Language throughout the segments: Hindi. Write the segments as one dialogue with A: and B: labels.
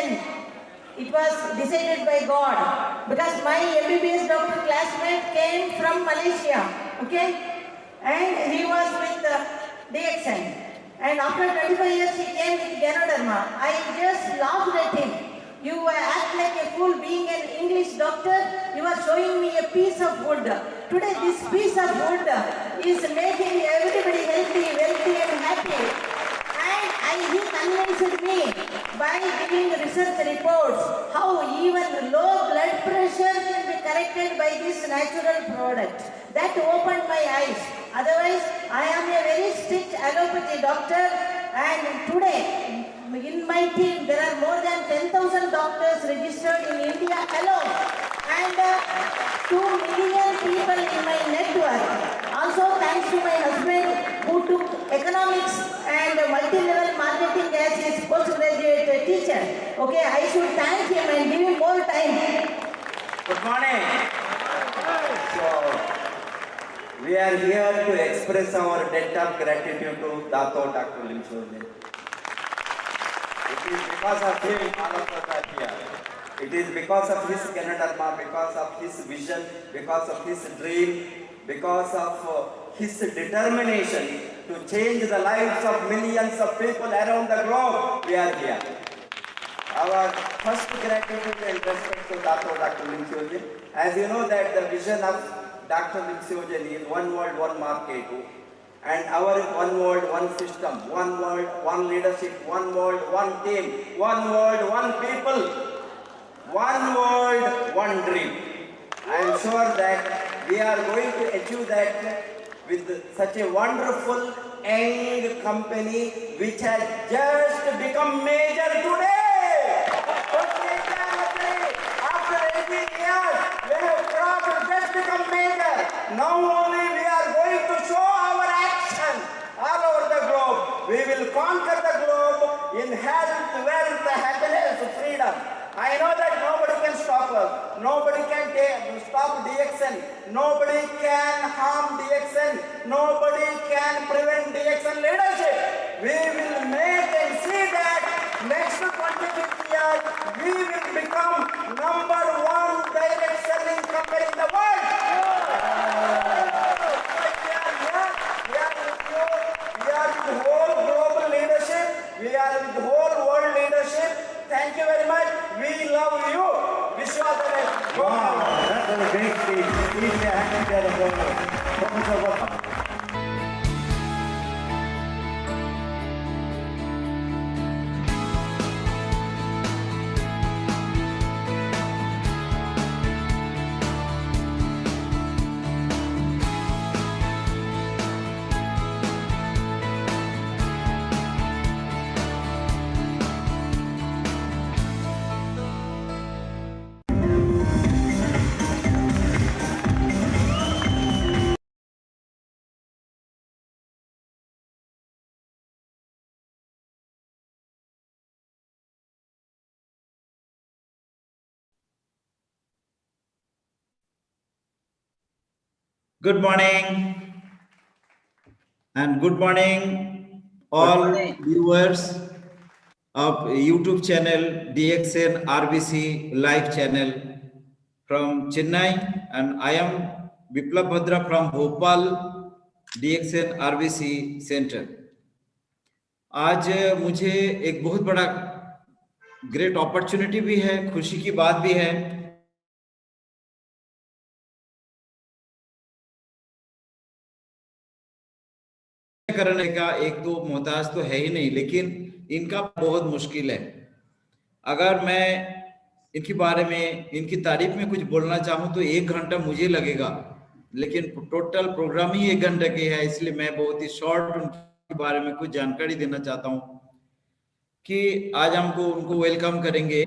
A: DXN. It was decided by God because my MBBS doctor classmate came from Malaysia, okay, and he was with DXN. And after 25 years he came with Ganoderma. I just laughed at him. You act like a fool being an English doctor. You are showing me a piece of wood. Today this piece of wood is making everybody healthy, wealthy and happy. And he convinced me by giving research reports how even low blood pressure can be corrected by this natural product. That opened my eyes. Otherwise, I am a very strict allopathy doctor, and today in my team there are more than 10,000 doctors registered in India alone, and 2 million people in my network. Also thanks to my husband who took economics and multi-level marketing as his postgraduate teacher. Okay, I should thank him and give him more time.
B: Good morning. So, we are here to express our debt of gratitude to Dato Dr. Limchurne. It is because of him all of us are here. It is because of his Ganoderma, because of his vision, because of his dream, because of his determination to change the lives of millions of people around the globe. We are here. Our first gratitude and respect to Dato Dr. Limchurne. As you know that the vision of Dr. Limchurne is one world, one market. And our one world, one system, one world, one leadership, one world, one team, one world, one people, one world, one dream. I am sure that we are going to achieve that with such a wonderful young company which has just become major today. After 18 years, we have crossed just become major. Now only we are going to show our action all over the globe. We will conquer the globe in health, wealth, happiness, freedom. I know that nobody can stop us. Nobody can stop DXN. Nobody can harm DXN. Nobody can prevent DXN leadership. We will make and see that next 20 years we will become #1 direct selling company in the world. We are with you. We are with the whole global leadership. We are with the whole world leadership. Thank you very much. We love you. Wish you all the best.
C: Wow, that was a great speech. Please be a hand together for Professor Wattam. Good morning and good morning all viewers of YouTube channel DXN RBC live channel from Chennai, and I am Biplab Bhadra from Bhopal DXN RBC Center. आज मुझे एक बहुत बड़ा ग्रेट अपॉर्चुनिटी भी है, खुशी की बात भी है करने का। एक तो मोहताज तो है ही नहीं, लेकिन इनका बहुत मुश्किल है। अगर मैं इनके बारे में, इनकी तारीफ में कुछ बोलना चाहूं तो 1 घंटा मुझे लगेगा, लेकिन टोटल प्रोग्राम ही 1 घंटे की है, इसलिए मैं बहुत ही शॉर्ट उनके बारे में कुछ जानकारी देना चाहता हूं कि आज हमको उनको वेलकम करेंगे।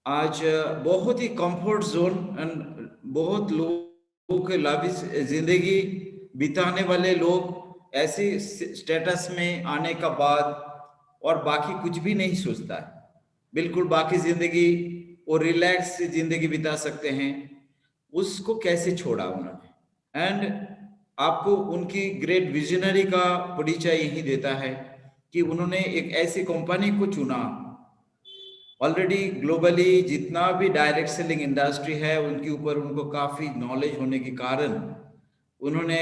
C: आज बहुत ही कंफर्ट जोन एंड बहुत लोगों के लाविश जिंदगी बिताने वाले लोग ऐसी स्टेटस में आने का बाद और बाकी कुछ भी नहीं सोचता है, बिल्कुल बाकी जिंदगी और रिलैक्स जिंदगी बिता सकते हैं, उसको कैसे छोड़ा उन्होंने। एंड आपको उनकी ग्रेट विजनरी का परिचय यही देता है कि उन्होंने एक ऐसी कंपनी को चुना ऑलरेडी ग्लोबली जितना भी डायरेक्ट सेलिंग इंडस्ट्री है उनके ऊपर उनको काफी नॉलेज होने के कारण उन्होंने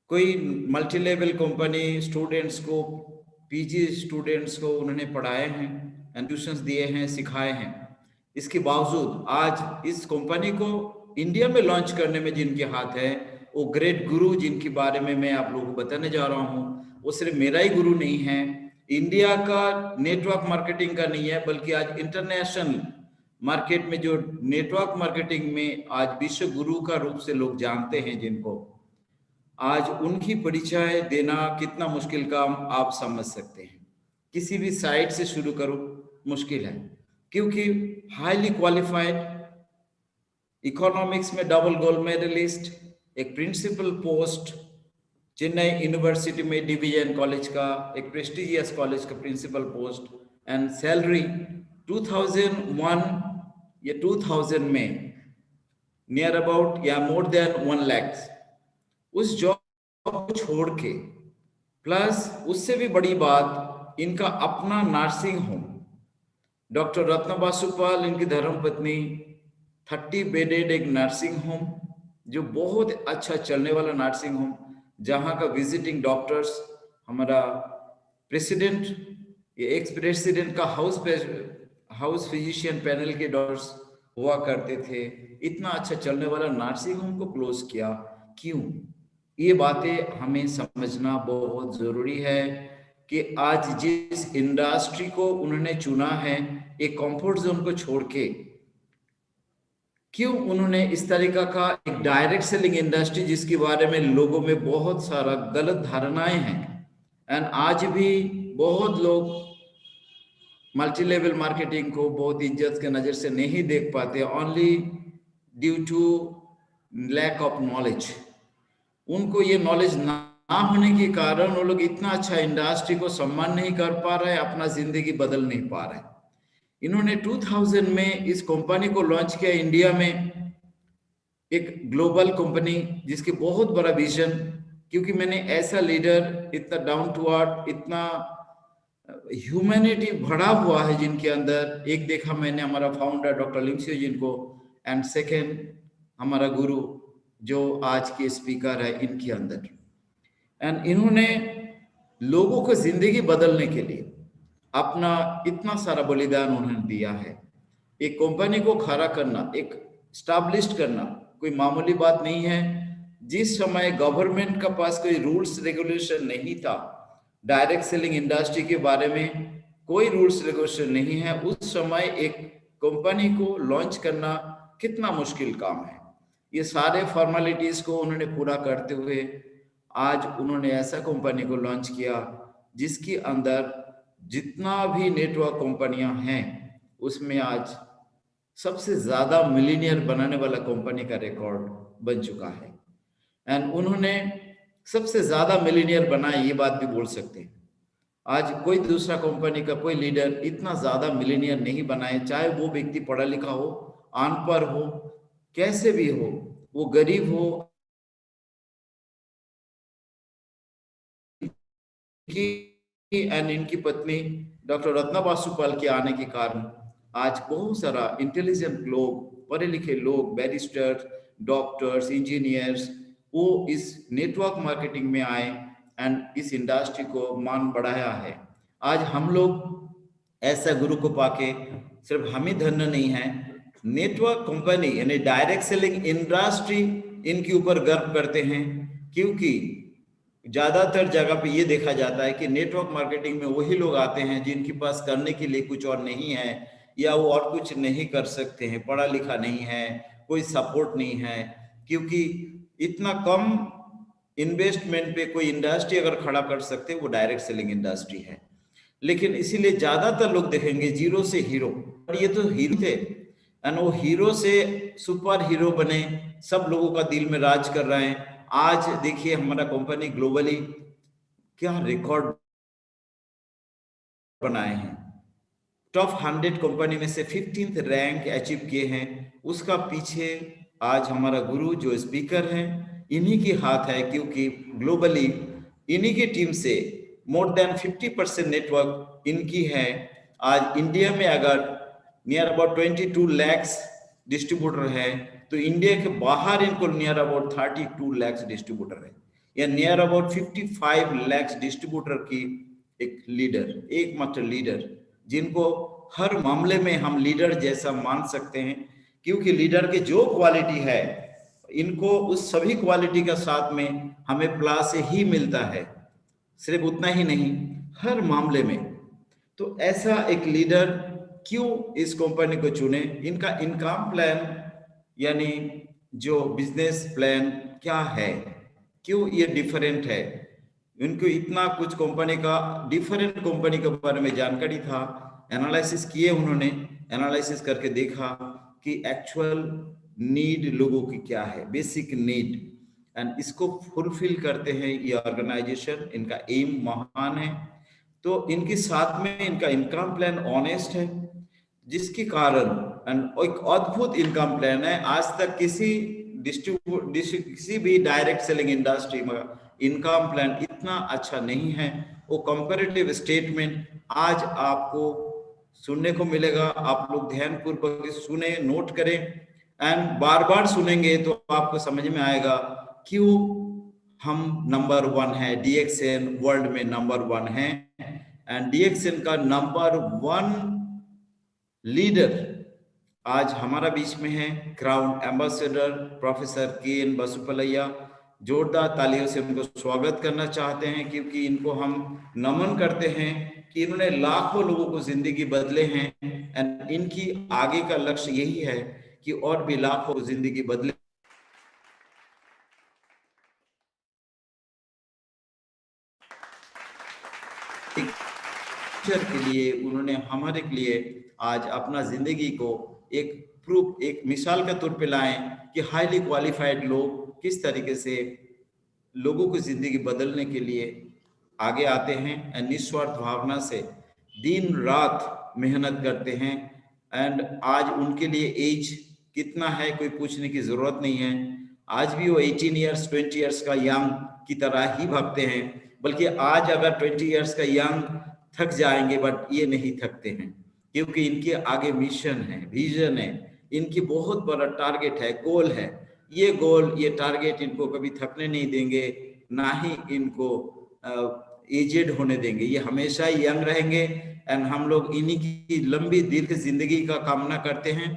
C: कोई मल्टी लेवल कंपनी स्टूडेंट्स को, पीजी स्टूडेंट्स को उन्होंने पढ़ाए हैं, ट्यूशंस दिए हैं, सिखाए हैं। इसके बावजूद आज इस कंपनी को इंडिया में लॉन्च करने में जिनके हाथ है, वो ग्रेट गुरु जिनके बारे में मैं आप लोगों को बताने जा रहा हूँ, वो सिर्फ मेरा ही गुरु नहीं है, इंडिया का नेटवर्क मार्केटिंग का नहीं है, बल्कि आज इंटरनेशनल मार्केट में जो नेटवर्क मार्केटिंग में आज विश्व गुरु का रूप से लोग जानते हैं, जिनको आज उनकी परिचय देना कितना मुश्किल काम आप समझ सकते हैं। किसी भी साइट से शुरू करो मुश्किल है, क्योंकि हाईली क्वालिफाइड, इकोनॉमिक्स में डबल गोल्ड मेडलिस्ट, एक प्रिंसिपल पोस्ट चेन्नई यूनिवर्सिटी में डिवीजन कॉलेज का, एक प्रेस्टिजियस कॉलेज का प्रिंसिपल पोस्ट, एंड सैलरी 2001 या 2000 में नियर अबाउट या मोर देन 1 लाख। उस जॉब को छोड़ के, प्लस उससे भी बड़ी बात, इनका अपना नर्सिंग होम, डॉक्टर रत्न बासुपाल इनकी धर्मपत्नी, 30 बेडेड एक नर्सिंग होम, जो बहुत अच्छा चलने वाला नर्सिंग होम, जहां का विजिटिंग डॉक्टर्स हमारा प्रेसिडेंट, ये एक्स प्रेसिडेंट का हाउस फिजिशियन पैनल के डॉक्टर्स हुआ करते थे। इतना अच्छा चलने वाला नर्सिंग होम को क्लोज किया, क्यों? ये बातें हमें समझना बहुत जरूरी है कि आज जिस इंडस्ट्री को उन्होंने चुना है, एक कंफर्ट जोन को छोड़ के, क्यों उन्होंने इस तरीका का एक डायरेक्ट सेलिंग इंडस्ट्री जिसके बारे में लोगों में बहुत सारा गलत धारणाएं हैं, एंड आज भी बहुत लोग मल्टी लेवल मार्केटिंग को बहुत इज्जत के नजर से नहीं देख पाते, only due to lack of knowledge. उनको ये नॉलेज ना होने के कारण वो लोग इतना अच्छा इंडस्ट्री को सम्मान नहीं कर पा रहे, अपना जिंदगी बदल नहीं पा रहे। इन्होंने 2000 में इस कंपनी को लॉन्च किया इंडिया में, एक ग्लोबल कंपनी जिसकी बहुत बड़ा विजन, क्योंकि मैंने ऐसा लीडर, इतना डाउन टू अर्थ, इतना ह्यूमैनिटी भरा हुआ है जिनके अंदर, एक देखा मैंने हमारा फाउंडर डॉक्टर लिंगसियो जिनको, एंड सेकेंड हमारा गुरु जो आज के स्पीकर है इनके अंदर। एंड इन्होंने लोगों को जिंदगी बदलने के लिए अपना इतना सारा बलिदान उन्होंने दिया है। एक कंपनी को खड़ा करना, एक स्टैब्लिश करना कोई मामूली बात नहीं है। जिस समय गवर्नमेंट का पास कोई रूल्स रेगुलेशन नहीं था, डायरेक्ट सेलिंग इंडस्ट्री के बारे में कोई रूल्स रेगुलेशन नहीं है, उस समय एक कंपनी को लॉन्च करना कितना मुश्किल काम है। ये सारे फॉर्मेलिटीज को उन्होंने पूरा करते हुए आज उन्होंने ऐसा कंपनी को लॉन्च किया जिसके अंदर जितना भी नेटवर्क कंपनियां हैं उसमें आज सबसे ज्यादा मिलियनियर बनाने वाला कंपनी का रिकॉर्ड बन चुका है। एंड उन्होंने सबसे ज्यादा मिलियनियर बनाए, ये बात भी बोल सकते हैं। आज कोई दूसरा कंपनी का कोई लीडर इतना ज्यादा मिलियनियर नहीं बनाए, चाहे वो व्यक्ति पढ़ा लिखा हो, अनपढ़ हो, कैसे भी हो, वो गरीब हो, एंड इनकी पत्नी डॉक्टर रत्ना बासुपाल के आने के कारण आज बहुत सारा इंटेलिजेंट लोग, पढ़े लिखे लोग, बैरिस्टर, डॉक्टर्स, इंजीनियर्स, वो इस नेटवर्क मार्केटिंग में आए एंड इस इंडस्ट्री को मान बढ़ाया है। आज हम लोग ऐसा गुरु को पाके सिर्फ हम ही धन्य नहीं है, नेटवर्क कंपनी यानी डायरेक्ट सेलिंग इंडस्ट्री इनके ऊपर गर्व करते हैं, क्योंकि ज्यादातर जगह पे ये देखा जाता है कि नेटवर्क मार्केटिंग में वही लोग आते हैं जिनके पास करने के लिए कुछ और नहीं है, या वो और कुछ नहीं कर सकते हैं, पढ़ा लिखा नहीं है, कोई सपोर्ट नहीं है, क्योंकि इतना कम इन्वेस्टमेंट पे कोई इंडस्ट्री अगर खड़ा कर सकते वो डायरेक्ट सेलिंग इंडस्ट्री है। लेकिन इसीलिए ज्यादातर लोग देखेंगे जीरो से हीरो, और ये तो हीरो थे, एंड वो हीरो से सुपर हीरो बने, सब लोगों का दिल में राज कर रहे हैं। आज देखिए हमारा कंपनी ग्लोबली क्या रिकॉर्ड बनाए हैं, टॉप 100 कंपनी में से 15th रैंक अचीव किए हैं। उसका पीछे आज हमारा गुरु जो स्पीकर हैं इन्हीं की हाथ है, क्योंकि ग्लोबली इन्हीं की टीम से मोर देन 50% नेटवर्क इनकी है। आज इंडिया में अगर नियर अबाउट 22 lakhs डिस्ट्रीब्यूटर है, तो इंडिया के बाहर इनको नियर अबाउट 32 lakhs डिस्ट्रीब्यूटर है, या नियर अबाउट 55 lakhs डिस्ट्रीब्यूटर की एक लीडर, एकमात्र लीडर, जिनको हर मामले में हम लीडर जैसा मान सकते हैं, क्योंकि लीडर की जो क्वालिटी है, इनको उस सभी क्वालिटी का साथ में हमें प्लस ही मिलता है, सिर्फ उतना ही नहीं, हर मामले में। तो ऐसा एक लीडर क्यों इस कंपनी को चुने? इनका इनकम प्लान यानी जो बिजनेस प्लान क्या है, क्यों ये डिफरेंट है? इनको इतना कुछ कंपनी का, डिफरेंट कंपनी के बारे में जानकारी था, एनालिसिस किए उन्होंने, एनालिसिस करके देखा कि एक्चुअल नीड लोगों की क्या है, बेसिक नीड, एंड इसको फुलफिल करते हैं ये ऑर्गेनाइजेशन। इनका एम महान है। तो इनके साथ में इनका इनकम प्लान ऑनेस्ट है, जिसके कारण एक अद्भुत इनकम प्लान है। आज तक किसी भी डायरेक्ट सेलिंग इंडस्ट्री में इनकम प्लान इतना अच्छा नहीं है। वो कंपैरेटिव स्टेटमेंट आज आपको सुनने को मिलेगा। आप लोग ध्यानपूर्वक सुने, नोट करें, एंड बार बार सुनेंगे तो आपको समझ में आएगा क्यों हम नंबर 1 है। DXN वर्ल्ड में नंबर 1 है, एंड DXN का नंबर 1 लीडर आज हमारा बीच में है, क्राउन एम्बेसडर प्रोफेसर KN बसुपलैया। जोरदार तालियों से उनको स्वागत करना चाहते हैं, क्योंकि इनको हम नमन करते हैं कि इन्होंने लाखों लोगों को जिंदगी बदले हैं, एंड इनकी आगे का लक्ष्य यही है कि और भी लाखों को जिंदगी बदले। के लिए उन्होंने हमारे लिए आज अपना जिंदगी को एक प्रूफ, एक मिसाल के तौर पे लाए कि हाईली क्वालिफाइड लोग किस तरीके से लोगों की जिंदगी बदलने के लिए आगे आते हैं, एंड निस्वार्थ भावना से दिन रात मेहनत करते हैं। एंड आज उनके लिए एज कितना है कोई पूछने की जरूरत नहीं है। आज भी वो 18 ईयर्स 20 ईयर्स का यंग की तरह ही भागते हैं, बल्कि आज अगर 20 ईयर्स का यंग थक जाएंगे, बट ये नहीं थकते हैं, क्योंकि इनके आगे मिशन है, विजन है, इनकी बहुत बड़ा टारगेट है, गोल है। ये गोल, ये टारगेट इनको कभी थकने नहीं देंगे, ना ही इनको एजेड होने देंगे। ये हमेशा यंग रहेंगे, एंड हम लोग इन्हीं की लंबी दीर्घ जिंदगी का कामना करते हैं,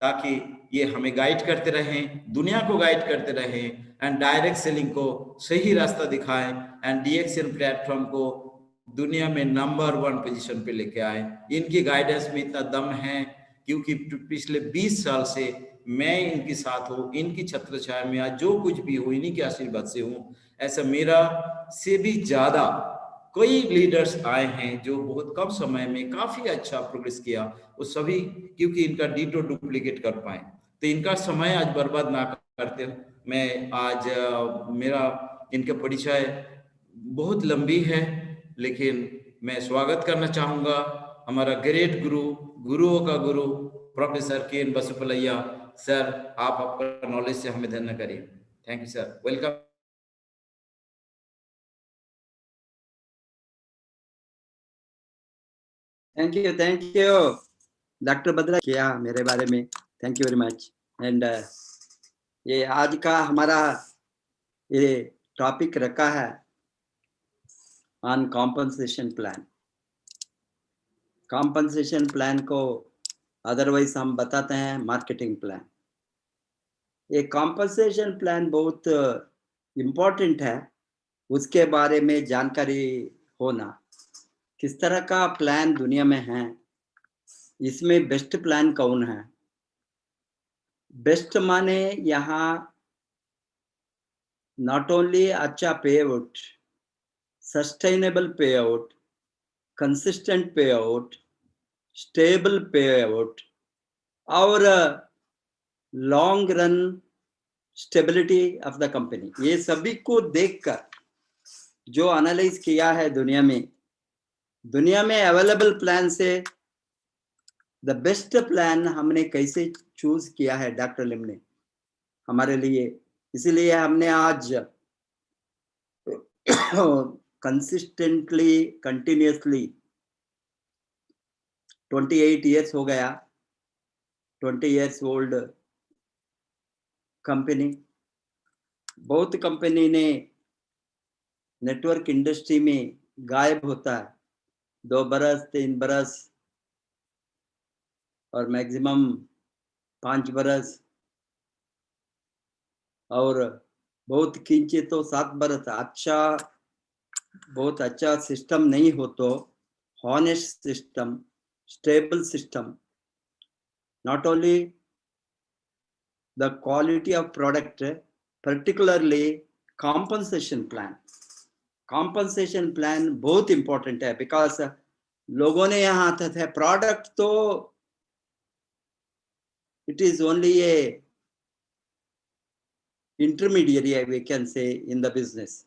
C: ताकि ये हमें गाइड करते रहें, दुनिया को गाइड करते रहें, एंड डायरेक्ट सेलिंग को सही रास्ता दिखाएं, एंड DXN प्लेटफॉर्म को दुनिया में नंबर 1 पोजीशन पे लेके आए। इनकी गाइडेंस में इतना दम है, क्योंकि पिछले 20 साल से मैं इनके साथ हूँ, इनकी छत्र छाया में आज जो कुछ भी हूँ इन्हीं के आशीर्वाद से हूँ। ऐसा मेरा से भी ज्यादा कई लीडर्स आए हैं जो बहुत कम समय में काफी अच्छा प्रोग्रेस किया, वो सभी क्योंकि इनका डीटो डुप्लीकेट कर पाए। तो इनका समय आज बर्बाद ना करते, मैं आज मेरा इनका परिचय बहुत लंबी है, लेकिन मैं स्वागत करना चाहूंगा हमारा ग्रेट गुरु, गुरुओं का गुरु प्रोफेसर KN बसुपलैया सर। आप आपका नॉलेज से हमें धन्य करिए। Thank you sir, welcome.
D: Thank you doctor Bhadra किया मेरे बारे में, thank you very much. And ये आज का हमारा ये टॉपिक रखा है on compensation plan. Compensation plan को अदरवाइज हम बताते हैं मार्केटिंग प्लान। ये कॉम्पनसेशन प्लान बहुत इम्पोर्टेंट है, उसके बारे में जानकारी होना, किस तरह का प्लान दुनिया में है, इसमें बेस्ट प्लान कौन है। बेस्ट माने यहाँ नॉट ओनली अच्छा पे आउट, सस्टेनेबल पे आउट, कंसिस्टेंट पे आउट, स्टेबल पे आउट और long run stability of the company, ये सभी को देखकर जो एनालाइज किया है दुनिया में अवेलेबल प्लान से द बेस्ट प्लान हमने कैसे चूज किया है डॉक्टर लिम ने हमारे लिए। इसीलिए हमने आज कंसिस्टेंटली कंटिन्यूसली 28 years हो गया, 20 years old कंपनी। बहुत कंपनी ने नेटवर्क इंडस्ट्री में गायब होता है 2 बरस 3 बरस और मैक्सिमम 5 बरस, और बहुत खींचे तो 7 बरस। अच्छा, बहुत अच्छा सिस्टम नहीं हो तो honest system, stable system, not only the quality of product, particularly compensation plan बहुत इंपॉर्टेंट है, बिकॉज लोगों ने यहाँ आता था प्रोडक्ट तो it is only a intermediary we can say in the business.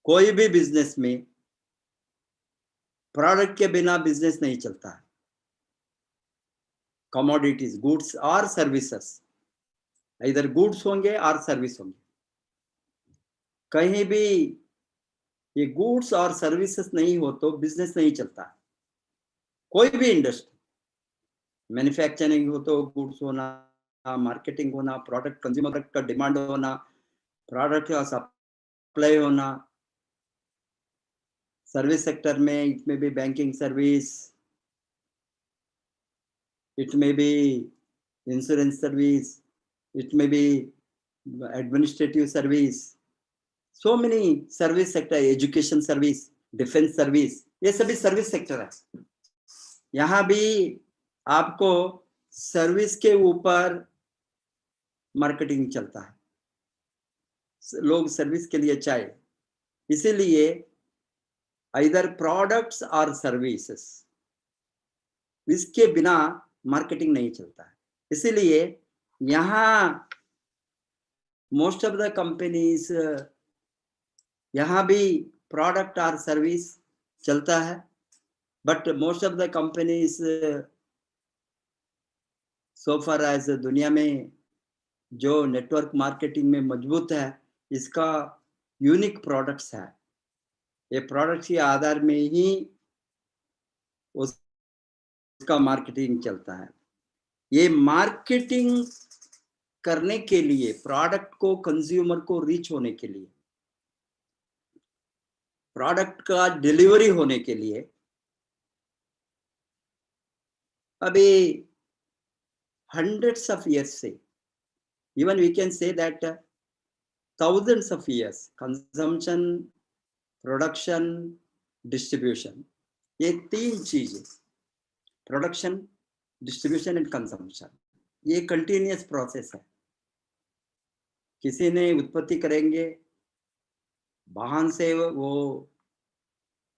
D: कोई भी बिजनेस में प्रोडक्ट के बिना बिजनेस नहीं चलता है। कमोडिटीज, गुड्स और सर्विसेस, इधर गुड्स होंगे और सर्विस होंगे। कहीं भी ये गुड्स और सर्विसेज नहीं हो तो बिजनेस नहीं चलता। कोई भी इंडस्ट्री, मैन्युफैक्चरिंग हो तो गुड्स होना, मार्केटिंग होना, प्रोडक्ट कंज्यूमर का डिमांड होना, प्रोडक्ट का सप्लाई होना। सर्विस सेक्टर में it may be banking service, it may be insurance service, it may be administrative service, so many service sector, education service, defence service, ये सभी सर्विस सेक्टर है। यहाँ भी आपको सर्विस के ऊपर मार्केटिंग चलता है, लोग सर्विस के लिए चाहिए, इसीलिए इधर प्रोडक्ट्स और सर्विसेज, इसके बिना मार्केटिंग नहीं चलता है। इसीलिए यहाँ मोस्ट ऑफ द कंपनीज, यहाँ भी प्रोडक्ट और सर्विस चलता है, but most of the companies so far as दुनिया में जो नेटवर्क मार्केटिंग में मजबूत है, इसका यूनिक प्रोडक्ट्स है। ये प्रोडक्ट्स के आधार में ही उसका मार्केटिंग चलता है। ये मार्केटिंग करने के लिए, प्रोडक्ट को कंज्यूमर को रीच होने के लिए, प्रोडक्ट का डिलीवरी होने के लिए, अभी hundreds of years से, even we can say that thousands of years, consumption, production, distribution, ये 3 चीजें, प्रोडक्शन, डिस्ट्रीब्यूशन एंड कंजम्पशन, ये कंटिन्यूअस प्रोसेस है। किसी ने उत्पत्ति करेंगे, वाहन से वो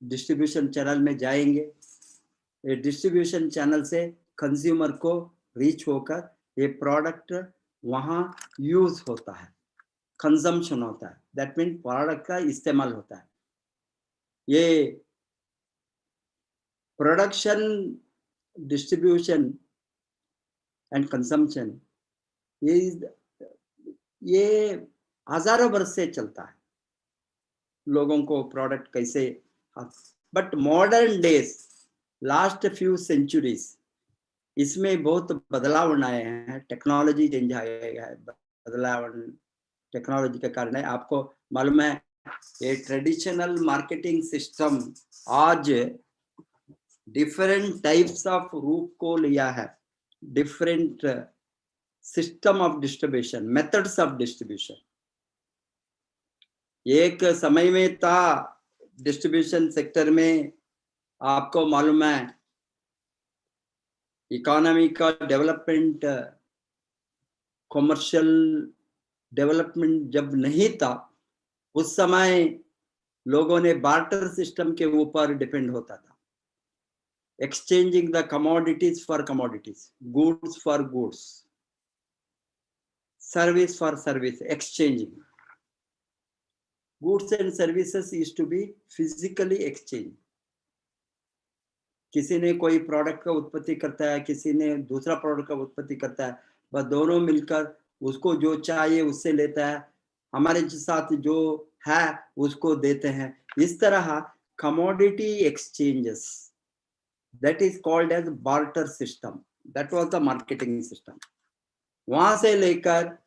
D: डिस्ट्रीब्यूशन चैनल में जाएंगे, ये डिस्ट्रीब्यूशन चैनल से कंज्यूमर को रीच होकर ये प्रोडक्ट वहाँ यूज होता है, कंजम्पशन होता है, दैट मीन प्रोडक्ट का इस्तेमाल होता है। ये प्रोडक्शन, डिस्ट्रीब्यूशन एंड कंजम्पशन ये हजारों वर्ष से चलता है, लोगों को प्रोडक्ट कैसे। But modern days, last few centuries, इसमें बहुत बदलाव आए हैं, टेक्नोलॉजी चेंज आया है, बदलाव टेक्नोलॉजी के कारण है। आपको मालूम है ये ट्रेडिशनल मार्केटिंग सिस्टम आज डिफरेंट टाइप्स ऑफ रूप को लिया है, different system of distribution, methods of distribution. एक समय में था डिस्ट्रीब्यूशन सेक्टर में, आपको मालूम है इकोनॉमी का डेवलपमेंट, कमर्शियल डेवलपमेंट जब नहीं था, उस समय लोगों ने बार्टर सिस्टम के ऊपर डिपेंड होता था, exchanging the commodities for commodities, goods for goods, service for service, exchanging goods and services used to be physically exchange. किसी ने कोई प्रोडक्ट का उत्पत्ति करता है, किसी ने दूसरा प्रोडक्ट का उत्पत्ति करता है, बस दोनों मिलकर उसको जो चाहिए उससे लेता है, हमारे साथ जो है उसको देते हैं। इस तरह commodity exchanges that is called as barter system. That was the marketing system. वहां से लेकर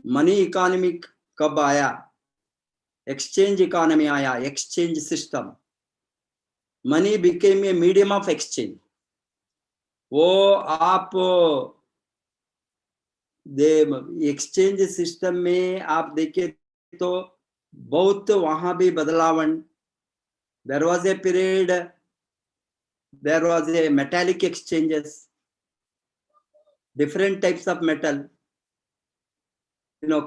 D: मनी इकोनॉमी कब आया, एक्सचेंज इकोनॉमी आया, exchange system, money became a medium of exchange. वो आप एक्सचेंज सिस्टम में आप देखिए तो बहुत वहां भी बदलावन. There was a period, there was a metallic exchanges, different types of metal,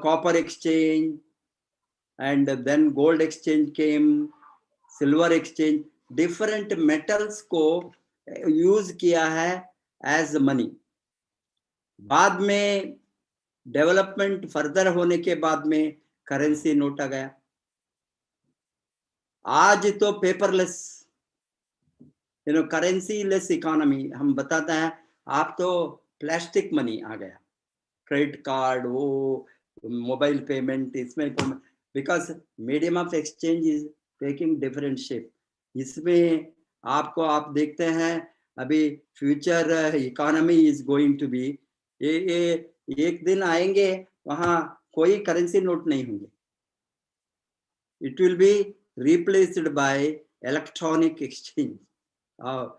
D: copper exchange, and then gold exchange came, silver exchange, different metals को यूज किया है एज मनी. बाद में डेवलपमेंट फर्दर होने के बाद में करेंसी नोट आ गया. आज तो पेपरलेस, करेंसी लेस इकोनॉमी हम बताते हैं. आप तो प्लास्टिक मनी आ गया, क्रेडिट कार्ड, वो मोबाइल पेमेंट, इसमें because medium of exchange is taking different shape. इसमें आपको आप देखते हैं अभी future economy is going to be, ये एक दिन आएंगे वहां कोई करेंसी नोट नहीं होंगे. It will be replaced by electronic exchange, or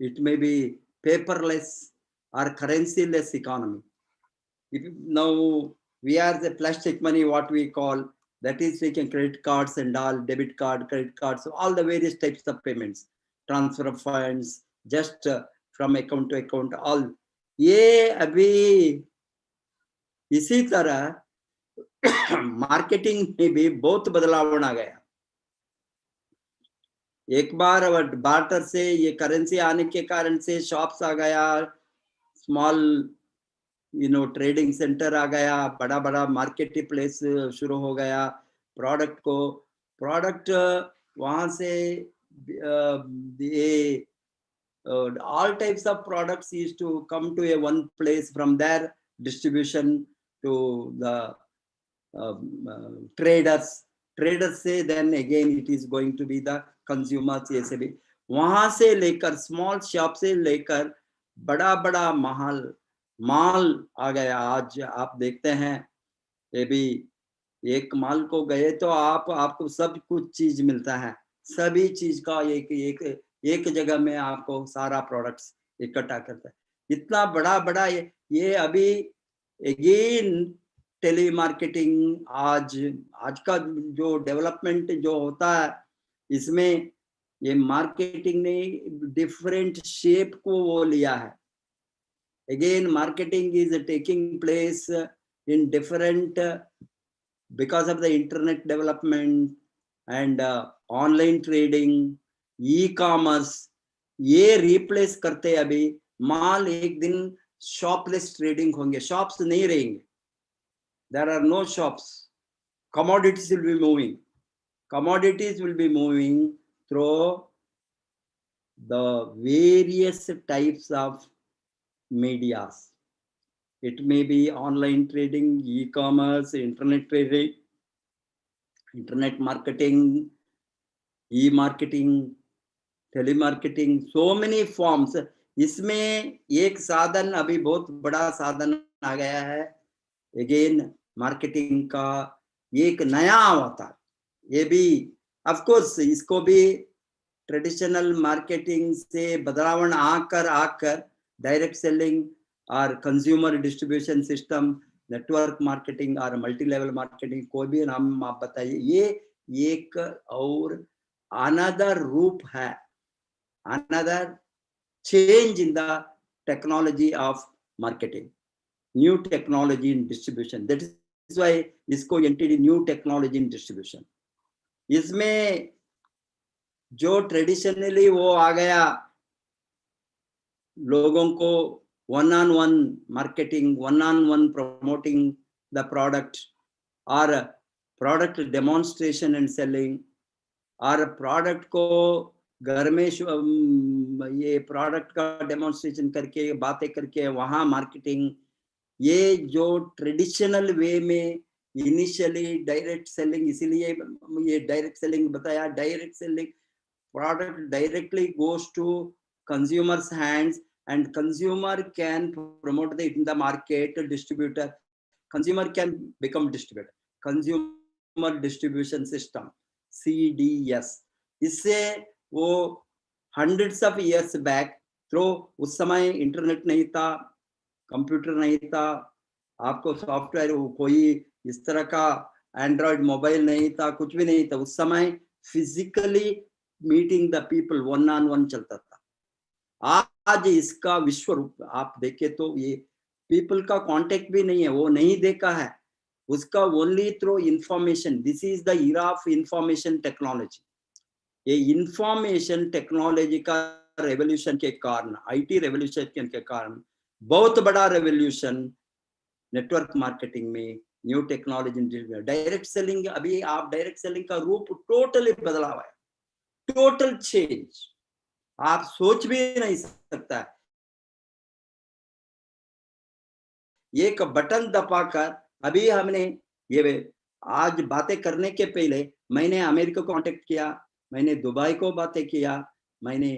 D: it may be paperless or currency-less economy. Now we are the plastic money, what we call, that is taking credit cards and all, debit card, credit cards, so all the various types of payments, transfer of funds, just from account to account, all. ये अभी इसी तरह मार्केटिंग में भी बहुत बदलाव आ गया. एक बार बार्टर से ये करेंसी आने के कारण से शॉप्स आ गया, स्मॉल ट्रेडिंग सेंटर आ गया, बड़ा बड़ा मार्केट प्लेस शुरू हो गया. प्रोडक्ट वहां से all types of products used to come to a one place, from there distribution to the traders say, then again it is going to be the consumers. ऐसे भी वहां से लेकर स्मॉल शॉप से लेकर बड़ा बड़ा माल आ गया. आज आप देखते हैं ये भी, एक माल को गए तो आपको सब कुछ चीज मिलता है, सभी चीज का एक जगह में आपको सारा प्रोडक्ट्स इकट्ठा करता है. इतना बड़ा ये अभी अगेन टेली मार्केटिंग, आज का जो डेवलपमेंट जो होता है, इसमें ये मार्केटिंग ने डिफरेंट शेप को वो लिया है. Again marketing is taking place in different because of the internet development and online trading, e-commerce, ये replace करते अभी माल. एक दिन शॉपलेस ट्रेडिंग होंगे, शॉप्स नहीं रहेंगे, there are no shops. Commodities will be moving through the various types of medias. It may be online trading, e-commerce, internet trading, internet marketing, e-marketing, telemarketing, so many forms. इसमें एक साधन, अभी बहुत बड़ा साधन आ गया है अगेन मार्केटिंग का, एक नया अवतार. ये भी ऑफ कोर्स इसको भी ट्रेडिशनल मार्केटिंग से बदलाव आकर डायरेक्ट सेलिंग और consumer distribution system, network marketing और मल्टी लेवल मार्केटिंग, कोई भी नाम आप बताइए, ये एक और अनदर रूप है, another change in the technology of marketing, new technology in distribution. That is why इसको entity new technology in distribution. इसमें जो ट्रेडिशनली वो आ गया, लोगों को one-on-one marketing, one-on-one promoting the product, or product demonstration and selling, और प्रोडक्ट को घर में ये प्रोडक्ट का डेमोन्स्ट्रेशन करके बातें करके वहाँ मार्केटिंग. ये जो ट्रेडिशनल वे में इनिशियली डायरेक्ट सेलिंग, इसीलिए ये डायरेक्ट सेलिंग बताया. Direct selling product directly goes to consumers' hands, and consumer can promote in the market, distributor, consumer can become distributor, consumer distribution system, CDS. इससे वो hundreds of years back, तो उस समय इंटरनेट नहीं था, कंप्यूटर नहीं था, आपको सॉफ्टवेयर कोई इस तरह का एंड्रॉइड मोबाइल नहीं था, कुछ भी नहीं था। उस समय physically meeting the people one on one चलता था। आज इसका विश्व रूप आप देखे तो ये पीपल का कांटेक्ट भी नहीं है, वो नहीं देखा है उसका, only through information. This is the era of information technology. ये इंफॉर्मेशन टेक्नोलॉजी का रेवोल्यूशन के कारण, आईटी रेवोल्यूशन के कारण बहुत बड़ा रेवोल्यूशन नेटवर्क मार्केटिंग में, न्यू टेक्नोलॉजी, डायरेक्ट सेलिंग। अभी आप डायरेक्ट सेलिंग का रूप टोटली बदला हुआ है, टोटल चेंज, आप सोच भी नहीं सकता। एक बटन दबाकर अभी हमने ये आज बातें करने के पहले मैंने अमेरिका को कांटेक्ट किया, मैंने दुबई को बातें किया, मैंने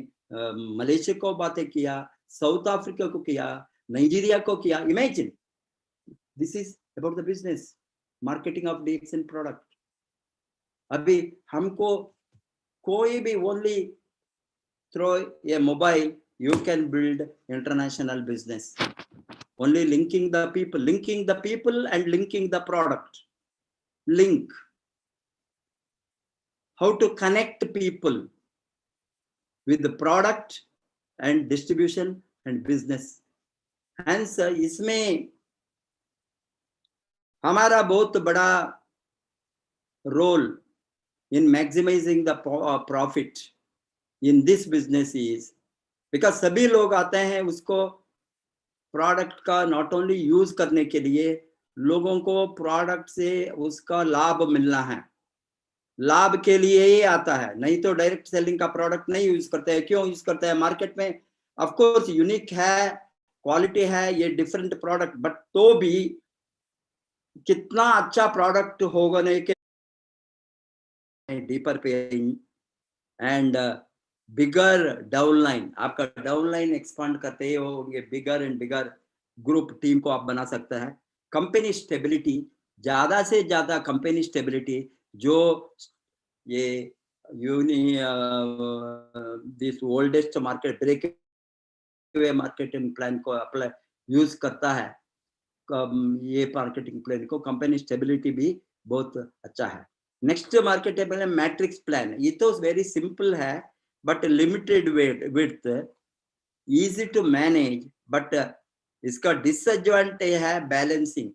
D: मलेशिया को बातें किया, साउथ अफ्रीका को किया, नाइजीरिया को किया। Imagine, this is about the business marketing of DXN product. अभी हमको कोई भी only through a mobile you can build international business, only linking the people and linking the product. Link, how to connect people with the product and distribution and business. Hence इसमें हमारा बहुत बड़ा role in maximizing the profit in this business is because सभी लोग आते हैं उसको प्रोडक्ट का नॉट ओनली यूज करने के लिए, लोगों को प्रोडक्ट से उसका लाभ मिलना है, लाभ के लिए ही आता है, नहीं तो डायरेक्ट सेलिंग का प्रोडक्ट नहीं यूज करते हैं। क्यों यूज करते हैं? मार्केट में ऑफ कोर्स यूनिक है, क्वालिटी है, ये डिफरेंट प्रोडक्ट, बट तो भी कितना अच्छा प्रोडक्ट होगा नहीं के deeper paying and bigger downline. आपका डाउनलाइन एक्सपांड करते हो, ये bigger and bigger group team को आप बना सकते हैं। कंपनी स्टेबिलिटी, ज्यादा से ज्यादा कंपनी स्टेबिलिटी, जो ये this oldest market breakaway marketing plan को अप्लाई यूज करता है, ये मार्केटिंग प्लान को कंपनी स्टेबिलिटी भी बहुत अच्छा है। Next market plan matrix plan, ये तो वेरी सिंपल है but limited width, easy to manage, but इसका डिसएडवांटेज है बैलेंसिंग।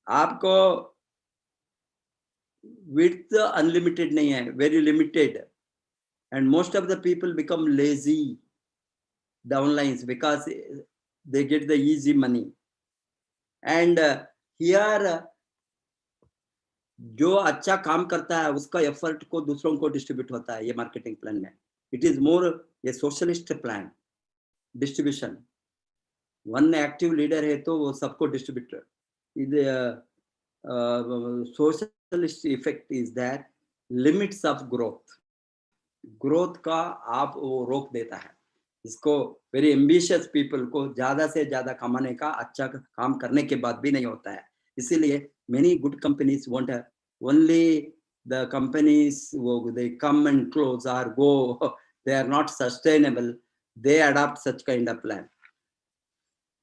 D: आपको विड्थ अनलिमिटेड नहीं है, very limited, and most of the people become lazy downlines because they get the easy money. And here जो अच्छा काम करता है उसका एफर्ट को दूसरों को डिस्ट्रीब्यूट होता है ये मार्केटिंग प्लान में। It is more A socialist plan distribution. One active leader है तो वो सबको distribute. Socialist effect is that limits of growth का आप वो रोक देता है इसको। वेरी एम्बिशियस पीपल को ज्यादा से ज्यादा कमाने का, अच्छा काम करने के बाद भी नहीं होता है। इसीलिए many good companies want only the companies they come and close or go, they are not sustainable, they adopt such kind of plan.